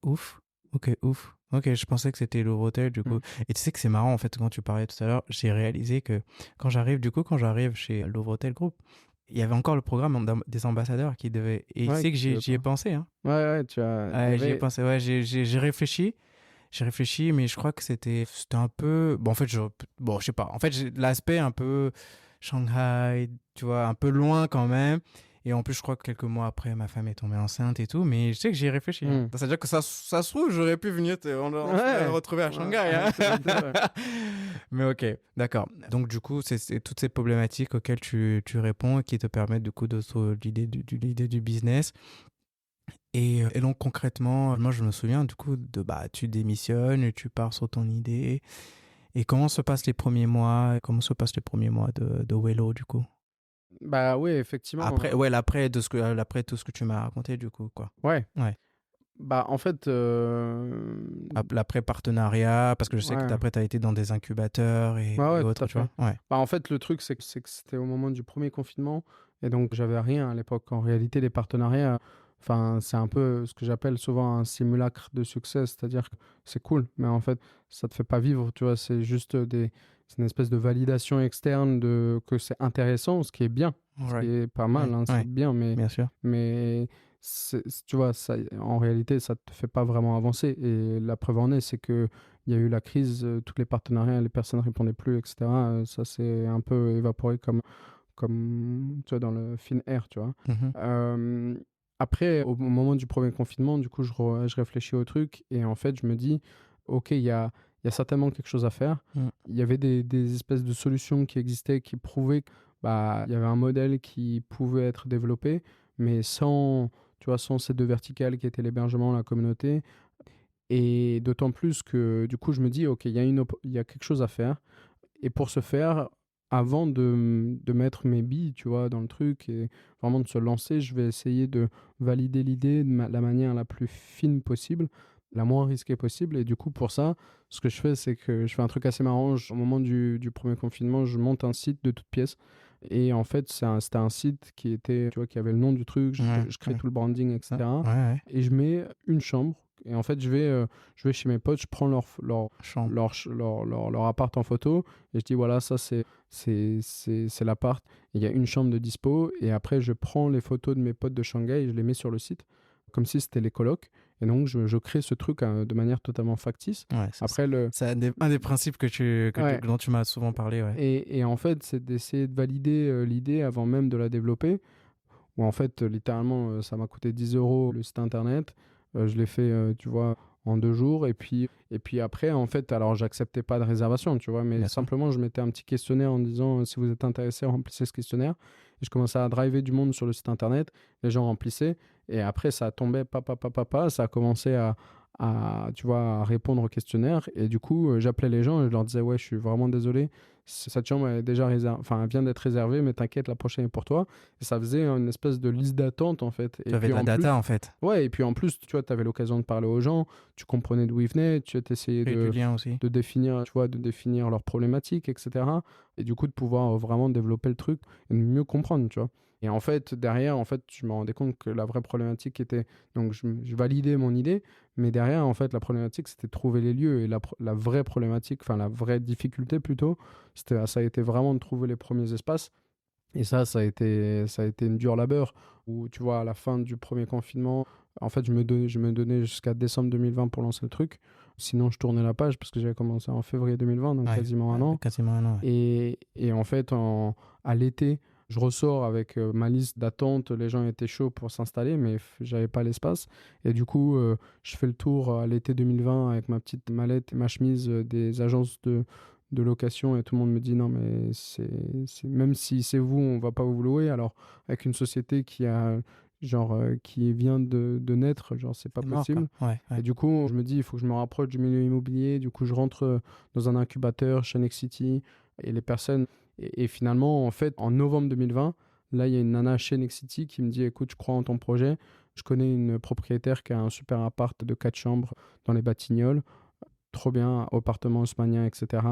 Ouf. Ok, ouf. Ok, je pensais que c'était l'Ouvre Hotel, du coup. Et tu sais que c'est marrant, en fait, quand tu parlais tout à l'heure, j'ai réalisé que quand j'arrive chez l'Ouvre Hotel Group, il y avait encore le programme des ambassadeurs qui devaient... Et tu sais que j'y ai pensé, hein. Ouais, tu as... j'y ai pensé, ouais, j'ai réfléchi. J'ai réfléchi, mais je crois que c'était un peu... Bon, en fait, je sais pas. En fait, j'ai l'aspect un peu Shanghai, tu vois, un peu loin quand même. Et en plus, je crois que quelques mois après, ma femme est tombée enceinte et tout. Mais je sais que j'y ai réfléchi. C'est-à-dire que ça se trouve, j'aurais pu venir te retrouver à Shanghai. Mais ok, d'accord. Donc, du coup, c'est toutes ces problématiques auxquelles tu réponds et qui te permettent, du coup, de l'idée du business. Et donc, concrètement, moi, je me souviens, du coup, tu démissionnes, tu pars sur ton idée. Et comment se passent les premiers mois? Comment se passent les premiers mois de Wello, du coup? Bah oui, effectivement. Après tout ce que tu m'as raconté, du coup, quoi. Ouais. Ouais. Bah, en fait... L'après-partenariat, parce que je sais que après, tu as été dans des incubateurs et autres, tu vois. Ouais. Bah, en fait, le truc, c'est que c'était au moment du premier confinement. Et donc, j'avais rien à l'époque. En réalité, les partenariats, c'est un peu ce que j'appelle souvent un simulacre de succès. C'est-à-dire que c'est cool, mais en fait, ça te fait pas vivre, tu vois. C'est juste c'est une espèce de validation externe que c'est intéressant, ce qui est bien. Ce qui est pas mal, c'est bien, mais... Bien sûr. Mais... tu vois, en réalité, ça te fait pas vraiment avancer. Et la preuve en est, c'est qu'il y a eu la crise, tous les partenariats, les personnes ne répondaient plus, etc. Ça s'est un peu évaporé comme tu vois, dans le film air, tu vois. Après, au moment du premier confinement, du coup, je réfléchis au truc et en fait, je me dis, ok, il y a certainement quelque chose à faire. Il y avait des espèces de solutions qui existaient, qui prouvaient qu'il y avait un modèle qui pouvait être développé, mais sans ces deux verticales qui étaient l'hébergement, la communauté. Et d'autant plus que, du coup, je me dis, ok, il y a quelque chose à faire. Et pour ce faire, avant de mettre mes billes, tu vois, dans le truc et vraiment de se lancer, je vais essayer de valider l'idée de la manière la plus fine possible, la moins risquée possible. Et du coup, pour ça, ce que je fais, c'est que je fais un truc assez marrant. Au moment du premier confinement, je monte un site de toutes pièces. Et en fait, c'était un site qui était, tu vois, qui avait le nom du truc, je crée tout le branding, etc. Et je mets une chambre. Et en fait, je vais chez mes potes, je prends leur appart en photo et je dis voilà, ça c'est l'appart. Il y a une chambre de dispo et après je prends les photos de mes potes de Shanghai et je les mets sur le site comme si c'était les colocs. Et donc je crée ce truc de manière totalement factice. C'est un des principes dont tu m'as souvent parlé. Ouais. Et en fait, c'est d'essayer de valider l'idée avant même de la développer. Où en fait, littéralement, ça m'a coûté 10 € le site internet. Je l'ai fait, tu vois, en 2 jours. Et puis après, en fait, alors j'acceptais pas de réservation, tu vois, mais simplement, je mettais un petit questionnaire en disant si vous êtes intéressé, remplissez ce questionnaire. Et je commençais à driver du monde sur le site internet. Les gens remplissaient. Et après, ça tombait, ça a commencé tu vois, à répondre au questionnaire. Et du coup, j'appelais les gens et je leur disais ouais, je suis vraiment désolé. Cette chambre est déjà elle vient d'être réservée, mais t'inquiète, la prochaine est pour toi. Et ça faisait une espèce de liste d'attente, en fait. Tu avais de la data, en fait. Ouais, et puis en plus, tu vois, tu avais l'occasion de parler aux gens, tu comprenais d'où ils venaient, tu essayais de définir, tu vois, de définir leurs problématiques, etc. Et du coup, de pouvoir vraiment développer le truc et de mieux comprendre, tu vois. Et en fait, derrière, je me rendais compte que la vraie problématique était... Donc, je validais mon idée, mais derrière, en fait, la problématique, c'était de trouver les lieux. Et la vraie problématique, enfin, la vraie difficulté plutôt, ça a été vraiment de trouver les premiers espaces. Et ça a été une dure labeur. Où, tu vois, à la fin du premier confinement, en fait, je me donnais jusqu'à décembre 2020 pour lancer le truc. Sinon, je tournais la page parce que j'avais commencé en février 2020, donc quasiment un an. Quasiment un an, ouais. Et en fait, à l'été, je ressors avec ma liste d'attente. Les gens étaient chauds pour s'installer, mais j'avais pas l'espace. Et du coup, je fais le tour à l'été 2020 avec ma petite mallette et ma chemise des agences de location. Et tout le monde me dit non, mais même si c'est vous, on va pas vous louer. Alors, avec une société qui a qui vient de naître, c'est pas possible. Et du coup, je me dis, il faut que je me rapproche du milieu immobilier. Du coup, je rentre dans un incubateur chez Nexity et les personnes. Et finalement, en fait, en novembre 2020, là, il y a une nana chez Nexity qui me dit, écoute, je crois en ton projet. Je connais une propriétaire qui a un super appart de 4 chambres dans les Batignolles. Trop bien, appartement haussmannien, etc.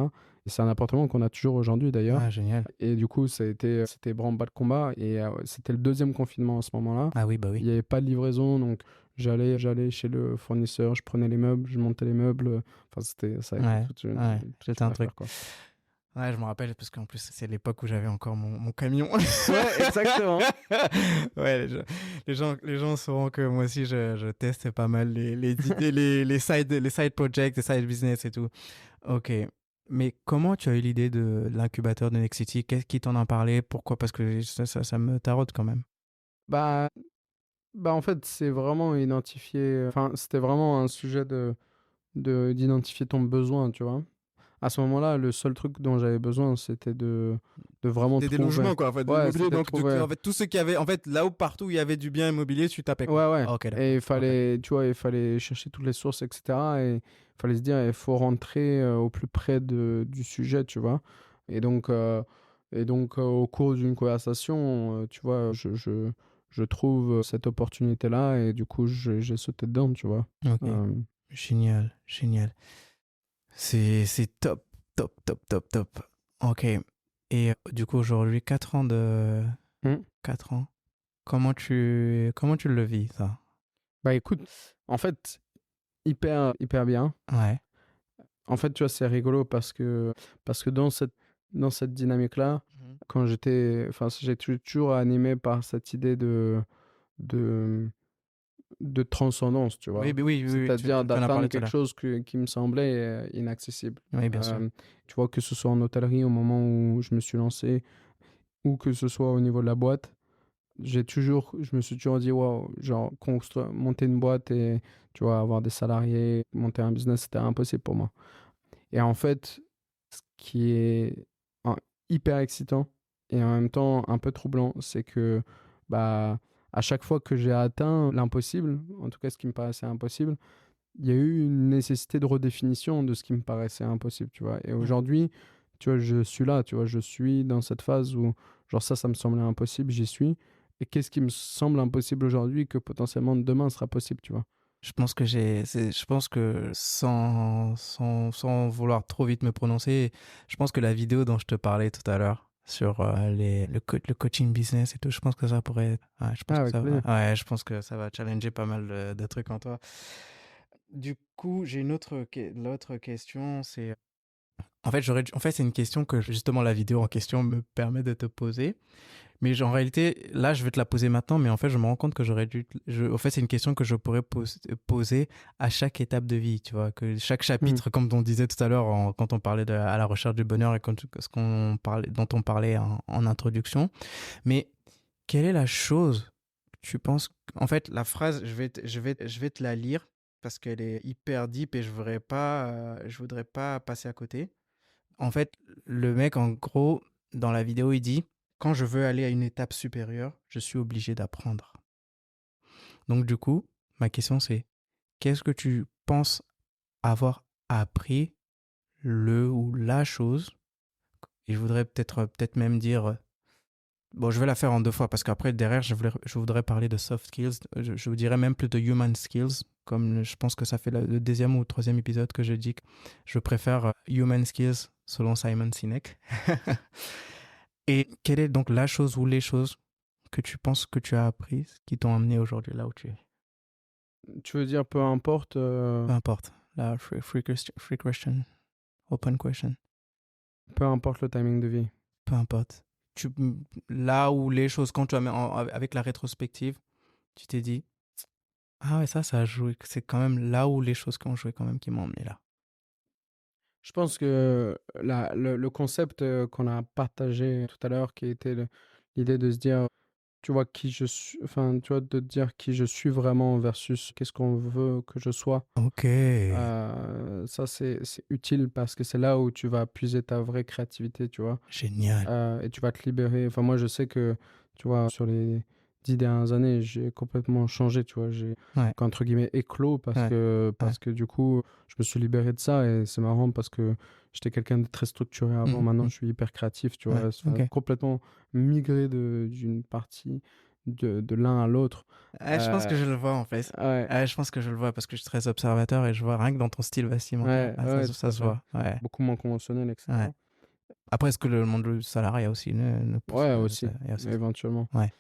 Et c'est un appartement qu'on a toujours aujourd'hui d'ailleurs. Ah, génial. Et du coup, c'était branle-bas de combat. Et c'était le deuxième confinement à ce moment-là. Ah oui, bah oui. Il n'y avait pas de livraison, donc j'allais chez le fournisseur, je prenais les meubles, je montais les meubles. Enfin, c'était un truc. Quoi. Ouais, je me rappelle, parce qu'en plus, c'est l'époque où j'avais encore mon camion. Ouais, exactement. Ouais, les gens sauront que moi aussi, je teste pas mal les idées, les side projects, les side business et tout. Ok. Mais comment tu as eu l'idée de l'incubateur de Nexity? Qu'est-ce qui t'en a parlé? Pourquoi? Parce que ça me taraude quand même. Bah, en fait, c'est vraiment identifier. Enfin, c'était vraiment un sujet d'identifier ton besoin, tu vois. À ce moment-là, le seul truc dont j'avais besoin, c'était de vraiment C'était des trouver. logements, quoi, en fait, de Ouais, l'immobilier. c'était Donc, du coup, trouver. en fait, tout ce qu'il y avait, en fait, là où partout où il y avait du bien immobilier, tu tapais, quoi. Ouais, ouais. Ah, ok, Et d'accord. il fallait, tu vois, il fallait chercher toutes les sources, etc. Et il fallait se dire, il faut rentrer au plus près du sujet, tu vois. Et donc, au cours d'une conversation, tu vois, je trouve cette opportunité-là et du coup, j'ai sauté dedans, tu vois. Ok. Génial, génial. C'est top, top, top, top, top. Ok. Et du coup, aujourd'hui, 4 ans de... Hmm. 4 ans. Comment tu le vis, ça? Bah écoute, en fait, hyper, hyper bien. Ouais. En fait, tu vois, c'est rigolo parce que dans cette dynamique-là, quand enfin, j'étais toujours animé par cette idée de, de transcendance, tu Oui, vois. oui, oui, oui, C'est-à-dire tu en as d'atteindre parlé tout à quelque l'heure. chose qui me semblait inaccessible. Oui, bien sûr. Tu vois, que ce soit en hôtellerie au moment où je me suis lancé ou que ce soit au niveau de la boîte, je me suis toujours dit, waouh, genre, monter une boîte et, tu vois, avoir des salariés, monter un business, c'était impossible pour moi. Et en fait, ce qui est un- hyper excitant et en même temps un peu troublant, c'est que bah, à chaque fois que j'ai atteint l'impossible, en tout cas ce qui me paraissait impossible, il y a eu une nécessité de redéfinition de ce qui me paraissait impossible, tu vois. Et aujourd'hui, tu vois, je suis là, tu vois, je suis dans cette phase où, genre ça me semblait impossible, j'y suis. Et qu'est-ce qui me semble impossible aujourd'hui que potentiellement demain sera possible, tu vois. Je pense que sans vouloir trop vite me prononcer, je pense que la vidéo dont je te parlais tout à l'heure sur le coaching business et tout, je pense que ça pourrait être, ouais, je pense Ah, que avec ça, plaisir. ouais, je pense que ça va challenger pas mal de trucs en toi. Du coup, j'ai l'autre question, c'est, en fait, c'est une question que justement la vidéo en question me permet de te poser. Mais en réalité, là, je vais te la poser maintenant, mais en fait, je me rends compte que en fait, c'est une question que je pourrais poser à chaque étape de vie, tu vois, que chaque chapitre, comme on disait tout à l'heure, quand on parlait à la recherche du bonheur et dont on parlait en introduction. Mais quelle est la chose que tu penses, en fait, la phrase, je vais te la lire parce qu'elle est hyper deep et je voudrais pas passer à côté. En fait, le mec, en gros, dans la vidéo, il dit, quand je veux aller à une étape supérieure, je suis obligé d'apprendre. Donc, du coup, ma question, c'est, qu'est-ce que tu penses avoir appris, le ou la chose? Et je voudrais peut-être même dire, bon, je vais la faire en deux fois parce qu'après, derrière, je voudrais parler de soft skills. Je vous dirais même plus de human skills, comme je pense que ça fait le deuxième ou troisième épisode que je dis que je préfère human skills selon Simon Sinek. Et quelle est donc la chose ou les choses que tu penses que tu as apprises qui t'ont amené aujourd'hui là où tu es? Tu veux dire, peu importe. Peu importe. La free question, open question. Peu importe le timing de vie. Peu importe. Là où les choses, quand tu as avec la rétrospective, tu t'es dit, ah ouais, ça a joué. C'est quand même là où les choses qui ont joué quand même qui m'ont emmené là. Je pense que le concept qu'on a partagé tout à l'heure, qui était l'idée de se dire, tu vois, qui je suis, enfin, tu vois, de te dire qui je suis vraiment versus qu'est-ce qu'on veut que je sois. Ok. Ça, c'est utile parce que c'est là où tu vas puiser ta vraie créativité, tu vois. Génial. Et tu vas te libérer. Enfin, moi, je sais que, tu vois, sur les 10 dernières années, j'ai complètement changé, tu vois. J'ai, Ouais. entre guillemets, éclos parce que du coup, je me suis libéré de ça et c'est marrant parce que j'étais quelqu'un de très structuré avant. Maintenant, je suis hyper créatif, tu vois. Ouais. Enfin, Ok. complètement migré d'une partie de l'un à l'autre. Je pense que je le vois en fait. Ouais, Je pense que je le vois parce que je suis très observateur et je vois rien que dans ton style vestimentaire. ouais, ouais, tout Ça à se fait. voit. Ouais. Beaucoup moins conventionnel, Ouais. etc. Après, est-ce que le monde du salariat aussi ne pousse Ouais, aussi, il y a aussi ça. éventuellement. Ouais.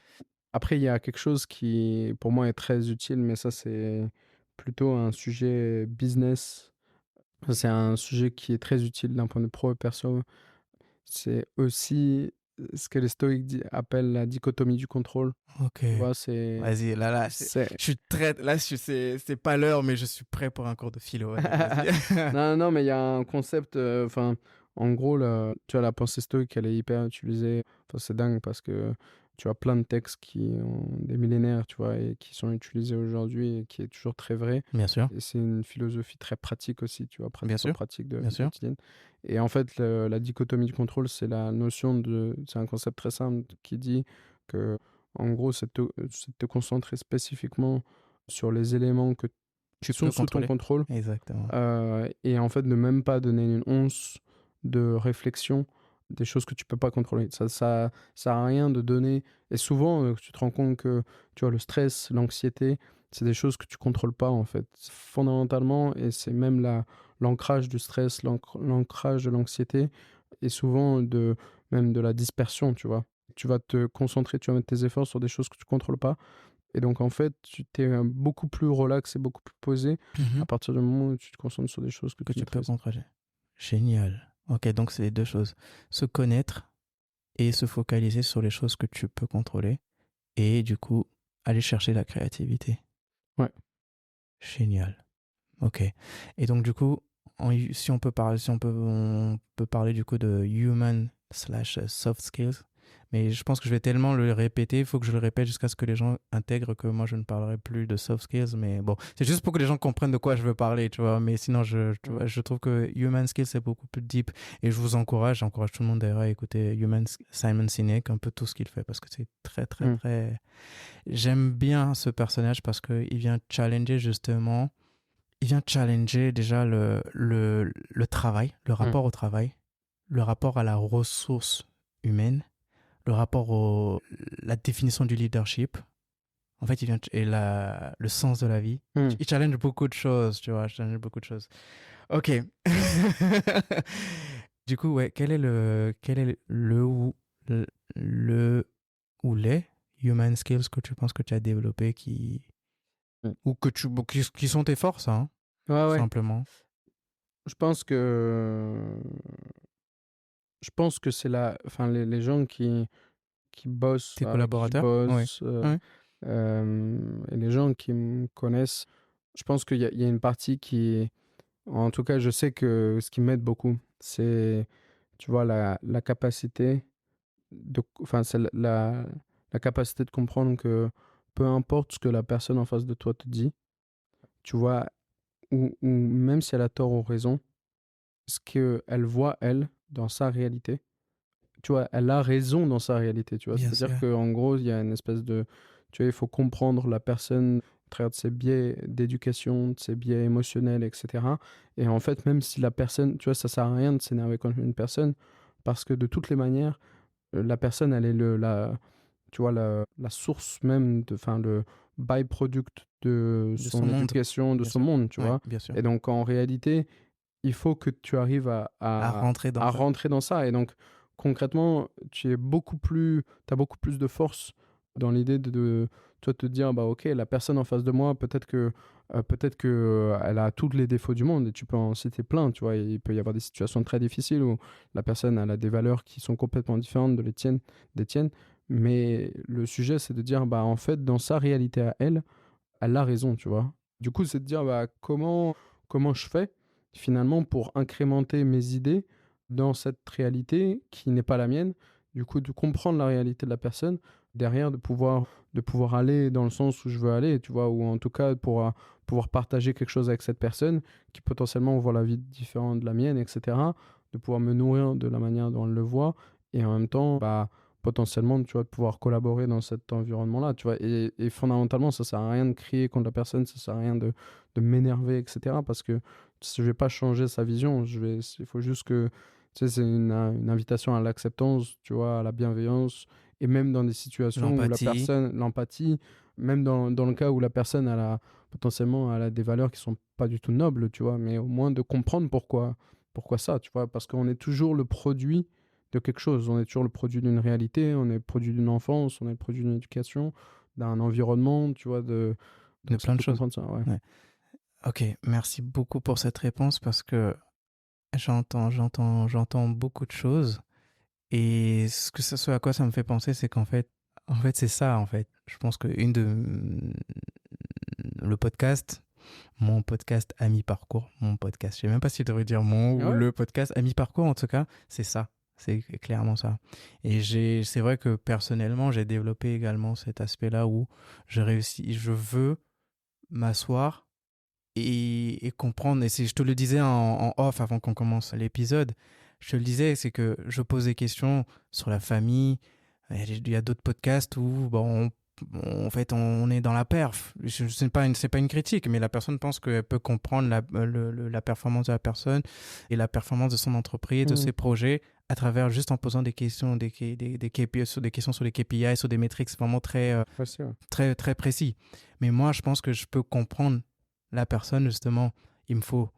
Après, il y a quelque chose qui, pour moi, est très utile, mais ça, c'est plutôt un sujet business. C'est un sujet qui est très utile d'un point de vue pro et perso. C'est aussi ce que les stoïques appellent la dichotomie du contrôle. Ok. Tu vois, c'est... Vas-y, là, c'est... je suis très, là, c'est pas l'heure, mais je suis prêt pour un cours de philo. Vas-y. Non, non, mais il y a un concept, enfin, en gros, tu vois, la pensée stoïque, elle est hyper utilisée. Enfin, c'est dingue parce que tu as plein de textes qui ont des millénaires, tu vois, et qui sont utilisés aujourd'hui et qui est toujours très vrai. Bien sûr. Et c'est une philosophie très pratique aussi, tu vois, pratique de la Bien vie sûr. quotidienne. Et en fait, la dichotomie du contrôle, c'est la notion c'est un concept très simple qui dit que, en gros, c'est de te concentrer spécifiquement sur les éléments qui sont sous ton contrôle. Exactement. Et en fait, ne même pas donner une once de réflexion des choses que tu peux pas contrôler. Ça sert à rien de donner. Et souvent, tu te rends compte que, tu vois, le stress, l'anxiété, c'est des choses que tu contrôles pas, en fait. Fondamentalement, et c'est même l'ancrage du stress, l'ancrage de l'anxiété, et souvent même de la dispersion, tu vois. Tu vas te concentrer, tu vas mettre tes efforts sur des choses que tu contrôles pas. Et donc, en fait, tu t'es beaucoup plus relax et beaucoup plus posé à partir du moment où tu te concentres sur des choses que tu peux contrôler. Génial. Ok, donc c'est les deux choses. Se connaître et se focaliser sur les choses que tu peux contrôler. Et du coup, aller chercher la créativité. Ouais. Génial. Ok. Et donc, du coup, si on peut parler du coup de human/soft skills. Mais je pense que je vais tellement le répéter, il faut que je le répète jusqu'à ce que les gens intègrent que moi je ne parlerai plus de soft skills. Mais bon, c'est juste pour que les gens comprennent de quoi je veux parler, tu vois. Mais sinon, je trouve que human skills c'est beaucoup plus deep. Et j'encourage tout le monde d'ailleurs à écouter Simon Sinek, un peu tout ce qu'il fait, parce que c'est très, très, très. J'aime bien ce personnage parce qu'il vient challenger justement. Il vient challenger déjà le travail, le rapport au travail, le rapport à la ressource humaine, le rapport la définition du leadership. En fait, il vient le sens de la vie. Il challenge beaucoup de choses, tu vois. Ok. Du coup, ouais, quel est ou les human skills que tu penses que tu as développé ou qui sont tes forces, hein, simplement. Je pense que c'est les gens qui bossent, tes collaborateurs, et les gens qui me connaissent, je pense qu'il y a une partie qui, en tout cas, je sais que ce qui m'aide beaucoup, c'est, tu vois, la capacité c'est la capacité de comprendre que peu importe ce que la personne en face de toi te dit, tu vois, ou même si elle a tort ou raison, ce qu'elle voit, elle, dans sa réalité, tu vois, elle a raison dans sa réalité, tu vois. C'est-à-dire qu'en gros, il y a une espèce de... Tu vois, il faut comprendre la personne à travers de ses biais d'éducation, de ses biais émotionnels, etc. Et en fait, même si la personne... Tu vois, ça sert à rien de s'énerver contre une personne, parce que de toutes les manières, la personne, elle est tu vois, la source même, le byproduct de son éducation, de son monde, tu vois. Et donc, en réalité, il faut que tu arrives à rentrer dans ça. Et donc, concrètement, tu as beaucoup plus de force dans l'idée de toi te dire, bah ok, la personne en face de moi, peut-être que elle a tous les défauts du monde, et tu peux en citer plein, tu vois. Il peut y avoir des situations très difficiles où la personne elle a des valeurs qui sont complètement différentes des tiennes. Mais le sujet, c'est de dire, bah en fait, dans sa réalité à elle a raison, tu vois. Du coup, c'est de dire, bah comment je fais finalement pour incrémenter mes idées dans cette réalité qui n'est pas la mienne, du coup de comprendre la réalité de la personne, derrière de pouvoir aller dans le sens où je veux aller, tu vois, ou en tout cas pour pouvoir partager quelque chose avec cette personne qui potentiellement voit la vie différente de la mienne, etc., de pouvoir me nourrir de la manière dont elle le voit, et en même temps, bah, potentiellement, tu vois, de pouvoir collaborer dans cet environnement-là, tu vois, et fondamentalement, ça sert à rien de crier contre la personne, ça sert à rien de m'énerver, etc., parce que je vais pas changer sa vision, il faut juste que, tu sais, c'est une invitation à l'acceptance, tu vois, à la bienveillance, et même dans des situations où la personne, l'empathie, même dans le cas où la personne potentiellement elle a des valeurs qui sont pas du tout nobles, tu vois, mais au moins de comprendre pourquoi ça, tu vois, parce qu'on est toujours le produit de quelque chose, on est toujours le produit d'une réalité, on est le produit d'une enfance, on est le produit d'une éducation, d'un environnement, tu vois, de plein de choses. Ça, ouais. Ouais. Ok, merci beaucoup pour cette réponse, parce que j'entends beaucoup de choses, et ce à quoi ça me fait penser, c'est qu'en fait c'est ça, en fait. Je pense que mon podcast à mi-parcours, je sais même pas si je devrais dire ou le podcast à mi-parcours, en tout cas, c'est ça. C'est clairement ça. Et c'est vrai que personnellement, j'ai développé également cet aspect-là où je veux m'asseoir et comprendre. Et je te le disais en off avant qu'on commence l'épisode, je te le disais, c'est que je pose des questions sur la famille. Il y a d'autres podcasts où en fait, on est dans la perf. C'est pas une critique, mais la personne pense qu'elle peut comprendre la performance de la personne et la performance de son entreprise, de ses projets, à travers juste en posant des questions, des KPI, des questions sur les KPI, sur des métriques vraiment très, très, très précis. Mais moi, je pense que je peux comprendre la personne, justement. Il me faut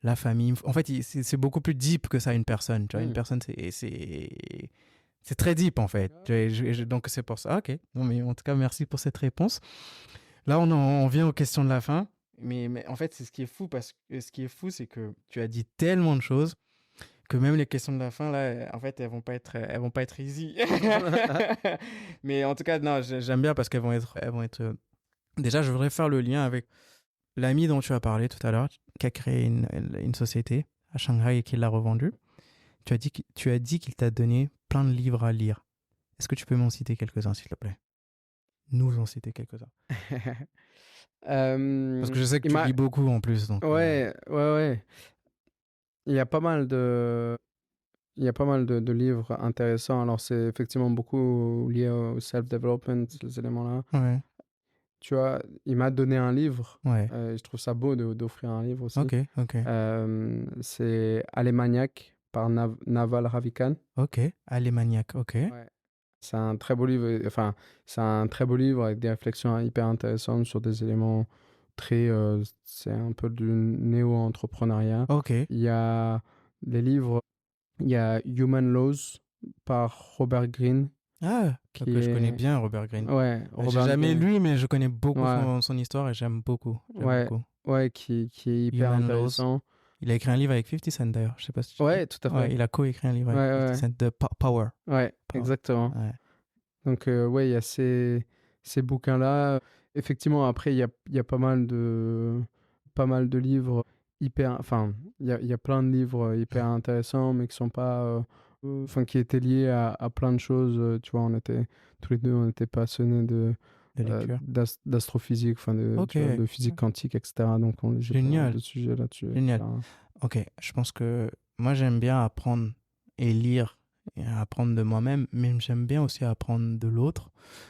la famille. En fait, c'est beaucoup plus deep que ça, une personne. Tu vois, une personne, c'est très deep, en fait. Donc, c'est pour ça. Ok. Non, mais en tout cas, merci pour cette réponse. Là, on vient aux questions de la fin. Mais en fait, c'est ce qui est fou. Ce qui est fou, c'est que tu as dit tellement de choses que même les questions de la fin, là, en fait, elles vont pas être easy. Mais en tout cas, non, j'aime bien parce qu'elles vont être... Déjà, je voudrais faire le lien avec l'ami dont tu as parlé tout à l'heure, qui a créé une société à Shanghai et qui l'a revendue. Tu as dit qu'il t'a donné plein de livres à lire. Est-ce que tu peux m'en citer quelques-uns, s'il te plaît? Nous en citer quelques-uns. Parce que je sais que tu lis beaucoup en plus. Donc, ouais. Il y a pas mal de livres intéressants. Alors, c'est effectivement beaucoup lié au self-development, ces éléments-là. Ouais. Tu vois, il m'a donné un livre. Ouais. Je trouve ça beau d'offrir un livre aussi. Ok. C'est Alémaniac par Naval Ravikant. Ok. Alémaniac, ok. Ouais. C'est un très beau livre. Enfin, c'est un très beau livre avec des réflexions hyper intéressantes sur des éléments très... c'est un peu du néo-entrepreneuriat. Ok. Il y a les livres... Il y a Human Laws par Robert Greene. Ah, je connais bien Robert Greene. Ouais, J'ai jamais lu, mais je connais beaucoup son histoire et j'aime beaucoup. Ouais, qui est hyper intéressant. Laws. Il a écrit un livre avec 50 Cent d'ailleurs. Je sais pas si tu Ouais, tout à fait. Ouais, il a co-écrit un livre avec 50 Cent de Power. Ouais, exactement. Ouais. Donc, ouais, il y a ces bouquins-là. Effectivement, après, il y a pas mal de livres hyper... Enfin, il y a plein de livres hyper intéressants, mais qui sont pas... Enfin, qui étaient liés à plein de choses. Tu vois, tous les deux, on était passionnés d'astrophysique, enfin, de physique quantique, etc. Donc, j'ai pas mal de sujets là-dessus. Génial. Ok, je pense que moi, j'aime bien apprendre et lire et apprendre de moi-même, mais j'aime bien aussi apprendre de l'autre.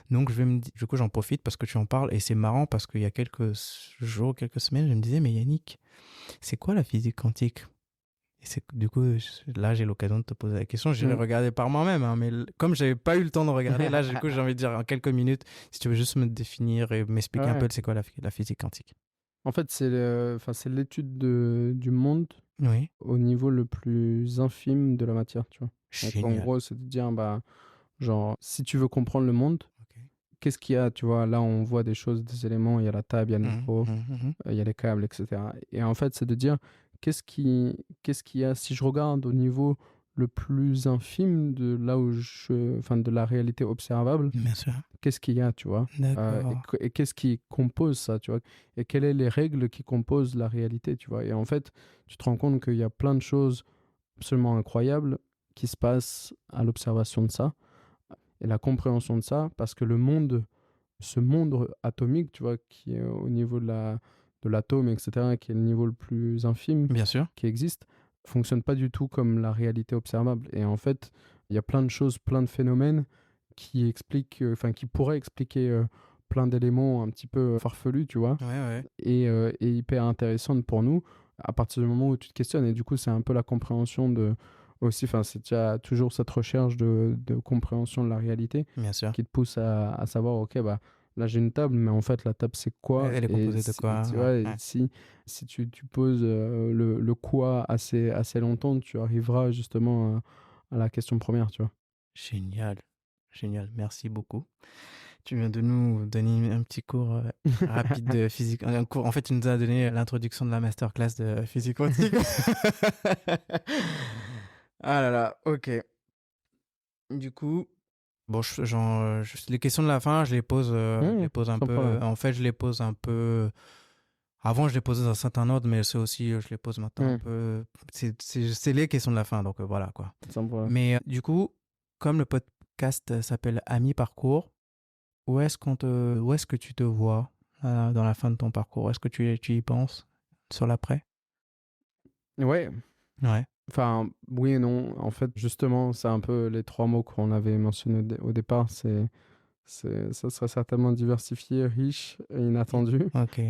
Donc, du coup, j'en profite parce que tu en parles et c'est marrant parce qu'il y a quelques jours, quelques semaines, je me disais, mais Yannick, c'est quoi la physique quantique? Et du coup, là, j'ai l'occasion de te poser la question. J'irai regarder par moi-même, hein, mais comme je n'avais pas eu le temps de regarder, là, du coup, j'ai envie de dire en quelques minutes, si tu veux juste me définir et m'expliquer un peu, c'est quoi la physique quantique? En fait, c'est l'étude du monde au niveau le plus infime de la matière, tu vois. Donc, en gros, c'est de dire, genre, si tu veux comprendre le monde, qu'est-ce qu'il y a, tu vois, là, on voit des choses, des éléments, il y a la table, il y a le micro, il y a les câbles, etc. Et en fait, c'est de dire, qu'est-ce qu'il y a, si je regarde au niveau le plus infime de là où de la réalité observable, bien sûr, qu'est-ce qu'il y a, tu vois, et qu'est-ce qui compose ça, tu vois, et quelles sont les règles qui composent la réalité, tu vois. Et en fait, tu te rends compte qu'il y a plein de choses absolument incroyables qui se passent à l'observation de ça et la compréhension de ça, parce que ce monde atomique, tu vois, qui est au niveau de l'atome, etc., qui est le niveau le plus infime bien sûr, qui existe, fonctionne pas du tout comme la réalité observable. Et en fait, il y a plein de choses, plein de phénomènes qui pourraient expliquer plein d'éléments un petit peu farfelus, tu vois, et hyper intéressantes pour nous à partir du moment où tu te questionnes. Et du coup, c'est un peu la compréhension aussi, c'est déjà toujours cette recherche de compréhension de la réalité qui te pousse à savoir, ok, là j'ai une table, mais en fait la table c'est quoi? Elle est composée de quoi? Tu vois, si tu poses le quoi assez longtemps, tu arriveras justement à la question première, tu vois. Génial, merci beaucoup. Tu viens de nous donner un petit cours rapide de physique. En fait, tu nous as donné l'introduction de la masterclass de physique quantique. Ah là là, ok. Du coup, bon, les questions de la fin, je les pose un peu. En fait, je les pose un peu Avant, je les posais dans un certain ordre, mais c'est aussi, je les pose maintenant un peu. C'est les questions de la fin, donc voilà quoi. Mais du coup, comme le podcast s'appelle Ami Parcours, où est-ce que tu te vois dans la fin de ton parcours? Est-ce que tu y penses sur l'après? Ouais. Ouais. Enfin, oui et non. En fait, justement, c'est un peu les 3 mots qu'on avait mentionnés au départ. Ça serait certainement diversifié, riche et inattendu. Ok.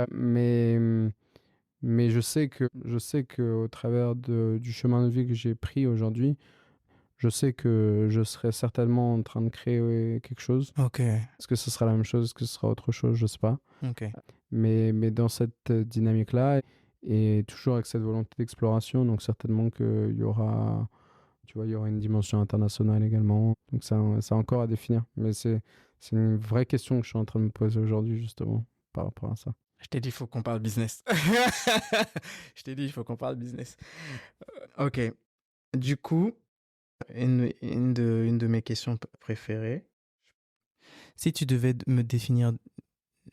Mais je sais que au travers du chemin de vie que j'ai pris aujourd'hui, je sais que je serai certainement en train de créer quelque chose. Ok. Est-ce que ce sera la même chose? Est-ce que ce sera autre chose? Je sais pas. Ok. Mais dans cette dynamique-là, et toujours avec cette volonté d'exploration, donc certainement qu'il y aura, tu vois, il y aura une dimension internationale également. Donc c'est encore à définir. Mais c'est une vraie question que je suis en train de me poser aujourd'hui, justement, par rapport à ça. Je t'ai dit, il faut qu'on parle business. Je t'ai dit, il faut qu'on parle business. Ok. Du coup, une de mes questions préférées. Si tu devais me définir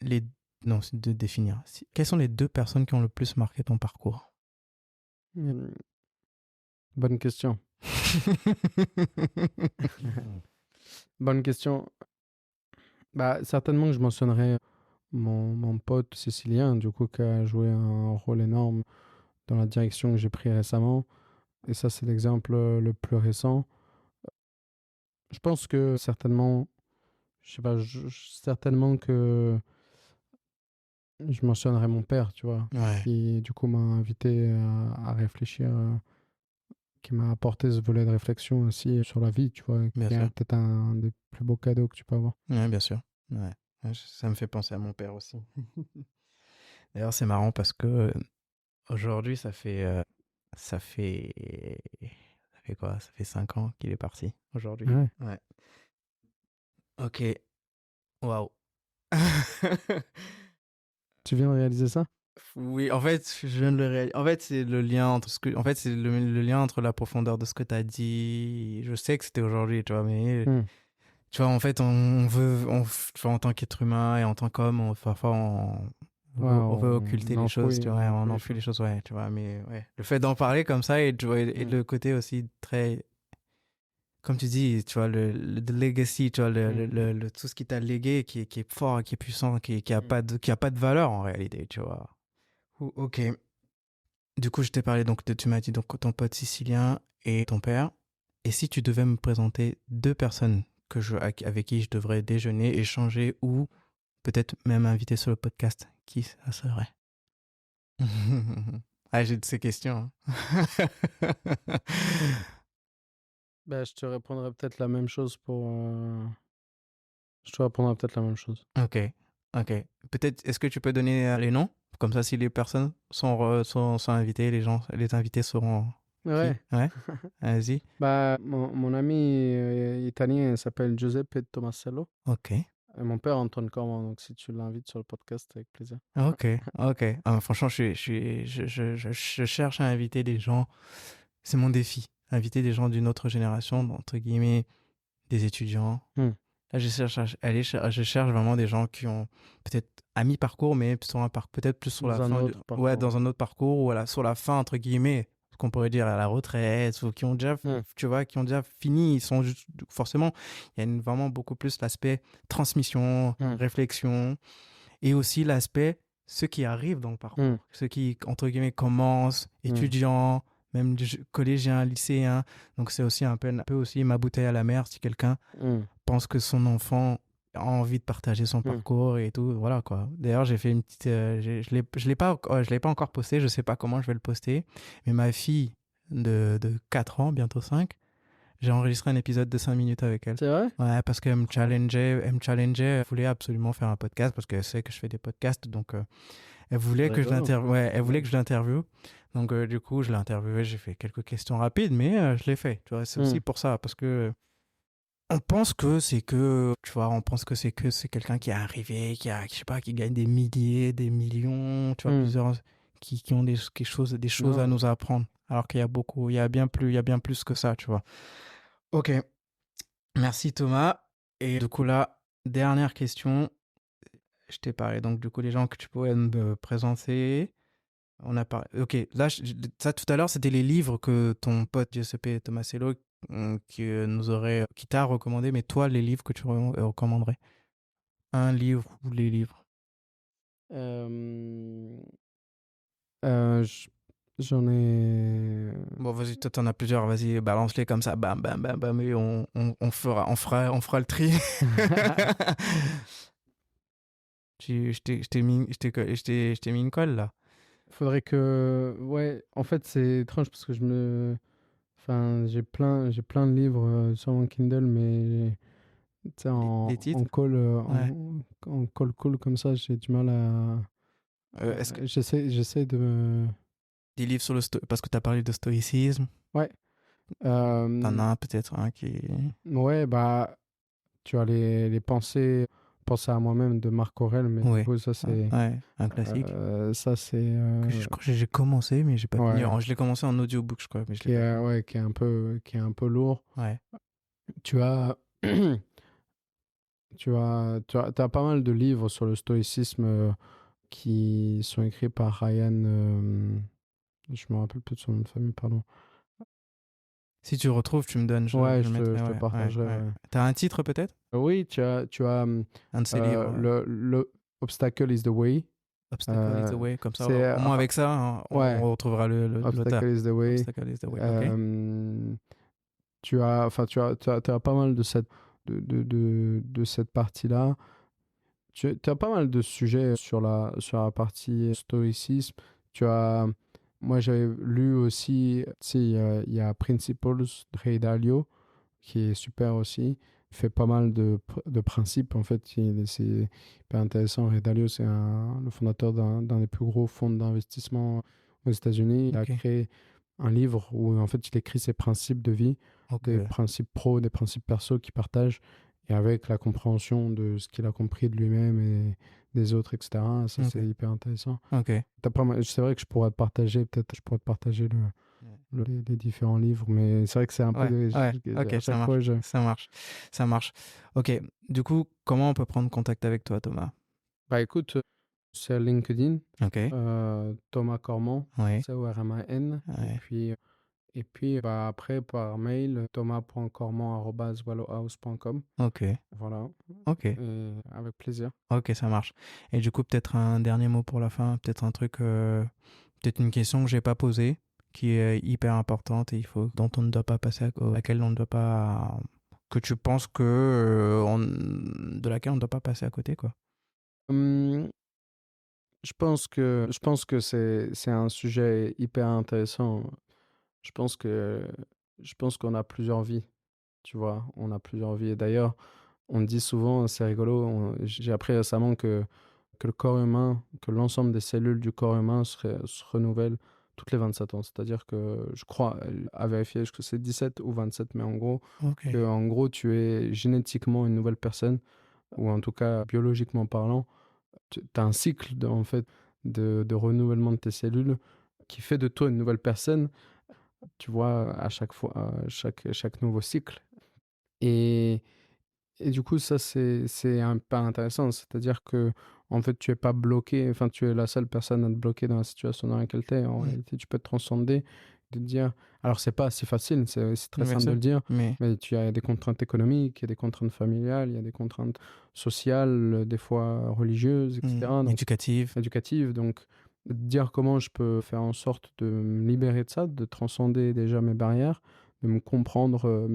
les... Non, c'est de définir. Quelles sont les 2 personnes qui ont le plus marqué ton parcours? Bonne question. Bonne question. Bah, certainement que je mentionnerais mon pote sicilien, du coup, qui a joué un rôle énorme dans la direction que j'ai pris récemment. Et ça, c'est l'exemple le plus récent. Je pense que certainement, je sais pas, certainement que je mentionnerais mon père, tu vois, Ouais. qui du coup m'a invité à réfléchir, qui m'a apporté ce volet de réflexion aussi sur la vie, tu vois, Bien qui est sûr. peut-être un des plus beaux cadeaux que tu peux avoir. Ouais, bien sûr. Ouais. Ça me fait penser à mon père aussi. D'ailleurs, c'est marrant parce que aujourd'hui, ça fait quoi? Ça fait 5 ans qu'il est parti aujourd'hui. Ouais. Ouais. Ok. Waouh. Tu viens de réaliser ça? Oui, en fait, je viens de le réaliser. En fait, c'est le lien entre c'est le lien entre la profondeur de ce que tu as dit. Je sais que c'était aujourd'hui, tu vois, mais tu vois, en fait, tu vois, en tant qu'être humain et en tant qu'homme, parfois on veut occulter les choses, tu vois, on enfuit les choses, ouais, tu vois, mais ouais, le fait d'en parler comme ça et le côté aussi très, comme tu dis, tu vois, le legacy, tu vois, tout ce qui t'a légué, qui est fort, qui est puissant, qui a pas de valeur en réalité, tu vois. Ok. Du coup, je t'ai parlé, donc tu m'as dit donc ton pote sicilien et ton père. Et si tu devais me présenter 2 personnes avec qui je devrais déjeuner, échanger ou peut-être même inviter sur le podcast, qui ça serait? Ah, j'ai de ces questions. Ben, je te répondrai peut-être la même chose Je te répondrai peut-être la même chose. Ok. Peut-être, est-ce que tu peux donner les noms? Comme ça, si les personnes sont invitées, les invités seront... Ouais. Ouais. Vas-y. Bah, mon ami italien s'appelle Giuseppe Tomasello. Ok. Et mon père Antoine Cormand. Donc, si tu l'invites sur le podcast, avec plaisir. Ok. Franchement, je cherche à inviter des gens. C'est mon défi. Inviter des gens d'une autre génération, entre guillemets, des étudiants. Là, je cherche vraiment des gens qui ont peut-être à mi-parcours, mais peut-être plus sur la fin. Ouais, dans un autre parcours ou sur la fin, entre guillemets, ce qu'on pourrait dire à la retraite, ou qui ont déjà, tu vois, qui ont déjà fini. Ils sont forcément, il y a vraiment beaucoup plus l'aspect transmission, réflexion, et aussi l'aspect ceux qui arrivent dans le parcours, ceux qui, entre guillemets, commencent, étudiants, même collégiens, lycéens. Donc, c'est aussi un peu aussi ma bouteille à la mer si quelqu'un pense que son enfant a envie de partager son parcours et tout. Voilà, quoi. D'ailleurs, j'ai fait une petite... je l'ai pas encore posté, je sais pas comment je vais le poster. Mais ma fille de 4 ans, bientôt 5, j'ai enregistré un épisode de 5 minutes avec elle. C'est vrai? Ouais, parce qu'elle me challengeait, elle voulait absolument faire un podcast parce qu'elle sait que je fais des podcasts, donc elle voulait que je l'interviewe. Donc du coup, je l'ai interviewé, j'ai fait quelques questions rapides, mais je l'ai fait. Tu vois, c'est aussi pour ça, parce que on pense que c'est quelqu'un qui est arrivé, je sais pas, qui gagne des milliers, des millions, tu vois, plusieurs, qui ont des choses à nous apprendre. Alors qu'il y a bien plus que ça, tu vois. Ok. Merci Thomas. Et du coup là, dernière question. je t'ai parlé. Donc, du coup, les gens que tu pourrais me présenter. On a parlé. Ok, là, ça tout à l'heure, c'était les livres que ton pote Giuseppe Tomasello qui t'a recommandé. Mais toi, les livres que tu recommanderais? Un livre ou les livres? J'en ai. Bon, vas-y, toi, t'en as plusieurs. Vas-y, balance-les comme ça. Bam, bam, bam, bam. Et on fera le tri. Je t'ai mis une colle, là. Faudrait que. Ouais, en fait, c'est étrange parce que Enfin, j'ai plein de livres sur mon Kindle, mais tu sais, Les titres? en call, Ouais. en call comme ça, j'ai du mal à. Est-ce que J'essaie de me. des livres sur parce que t'as parlé de stoïcisme. Ouais. T'en as peut-être un qui. Ouais, bah, tu as les pensées à moi-même de Marc Aurèle, mais Ouais. du coup, ça, c'est. Ouais, un classique. Ça, c'est. Je crois que j'ai commencé, mais j'ai pas Ouais. fini. Je l'ai commencé en audiobook, je crois. Mais je l'ai pas fini. Ouais, qui est un peu lourd. Ouais. Tu as. T'as pas mal de livres sur le stoïcisme qui sont écrits par Ryan. Je me rappelle plus de son nom de famille, pardon. Si tu retrouves, tu me donnes. Ouais, je je le mettrai. te Ouais, partagerai. ouais. Ouais. T'as un titre peut-être? Oui, tu as Un de ces livres. le Obstacle is the Way. Obstacle is the way, comme ça. c'est, Au moins avec ça, hein, ouais. on retrouvera l'auteur. Obstacle is the Way. Obstacle is the way. Ok. Tu as pas mal de cette partie-là. Tu as pas mal de sujets sur la partie stoïcisme. Moi, j'avais lu aussi, tu sais, il y a Principles de Ray Dalio, qui est super aussi. Il fait pas mal de principes, en fait. C'est hyper intéressant. Ray Dalio, c'est le fondateur d'un des plus gros fonds d'investissement aux États-Unis. Il a créé un livre où, en fait, il écrit ses principes de vie, des principes pro, des principes perso qu'il partage, et avec la compréhension de ce qu'il a compris de lui-même et des autres, etc. Ça, c'est hyper intéressant. C'est vrai que je pourrais te partager, les différents livres, mais c'est vrai que c'est un peu... Ok, ça marche. Ok, du coup, comment on peut prendre contact avec toi, Thomas? Bah écoute, c'est LinkedIn, Ok. Thomas Corman, Ouais. CORMAN, Ouais. et puis bah, après par mail, thomas.corman@wallowhouse.com. Ok. Voilà. Ok. Avec plaisir. Ok, ça marche. Et du coup, peut-être un dernier mot pour la fin, peut-être un truc, peut-être une question que j'ai pas posée, qui est hyper importante et dont on ne doit pas passer à laquelle on ne doit pas, que tu penses que de laquelle on ne doit pas passer à côté, quoi. Je pense que c'est un sujet hyper intéressant. Je pense qu'on a plusieurs vies, tu vois. On a plusieurs vies. Et d'ailleurs, on dit souvent, c'est rigolo, j'ai appris récemment que le corps humain, que l'ensemble des cellules du corps humain se renouvellent toutes les 27 ans. C'est-à-dire que, je crois, à vérifier, que c'est 17 ou 27, mais en gros, tu es génétiquement une nouvelle personne, ou en tout cas, biologiquement parlant, tu as un cycle en fait, de renouvellement de tes cellules qui fait de toi une nouvelle personne, tu vois, à chaque fois, chaque nouveau cycle. Et du coup, ça, c'est un peu intéressant. C'est-à-dire que, en fait, tu es pas bloqué, enfin, tu es la seule personne à te bloquer dans la situation dans laquelle tu es. En réalité, tu peux te transcender, de te dire... Alors, c'est pas si facile, c'est très simple de le dire, mais tu as des contraintes économiques, il y a des contraintes familiales, il y a des contraintes sociales, des fois religieuses, etc. Donc, éducatives. Donc, de dire comment je peux faire en sorte de me libérer de ça, de transcender déjà mes barrières, de me comprendre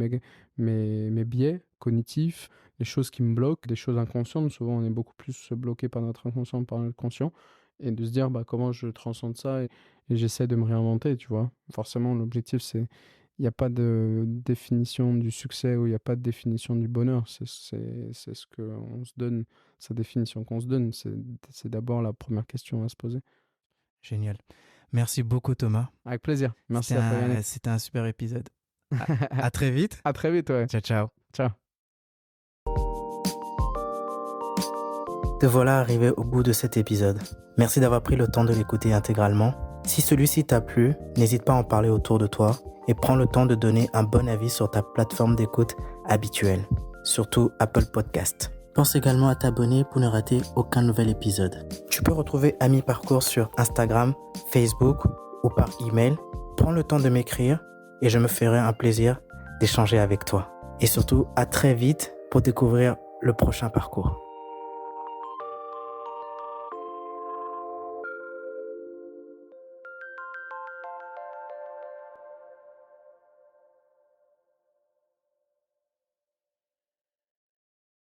mes biais cognitifs, les choses qui me bloquent, des choses inconscientes. Souvent, on est beaucoup plus bloqué par notre inconscient que par notre conscient. Et de se dire comment je transcende ça et j'essaie de me réinventer, tu vois. Forcément, l'objectif, c'est... Il n'y a pas de définition du succès ou il n'y a pas de définition du bonheur. C'est ce qu'on se donne, sa définition qu'on se donne. C'est d'abord la première question à se poser. Génial. Merci beaucoup, Thomas. Avec plaisir. Merci à toi, Yannick. C'était un super épisode. À très vite. À très vite, ouais. Ciao, ciao. Ciao. Te voilà arrivé au bout de cet épisode. Merci d'avoir pris le temps de l'écouter intégralement. Si celui-ci t'a plu, n'hésite pas à en parler autour de toi et prends le temps de donner un bon avis sur ta plateforme d'écoute habituelle, surtout Apple Podcast. Pense également à t'abonner pour ne rater aucun nouvel épisode. Tu peux retrouver Ami Parcours sur Instagram, Facebook ou par email. Prends le temps de m'écrire et je me ferai un plaisir d'échanger avec toi. Et surtout, à très vite pour découvrir le prochain parcours.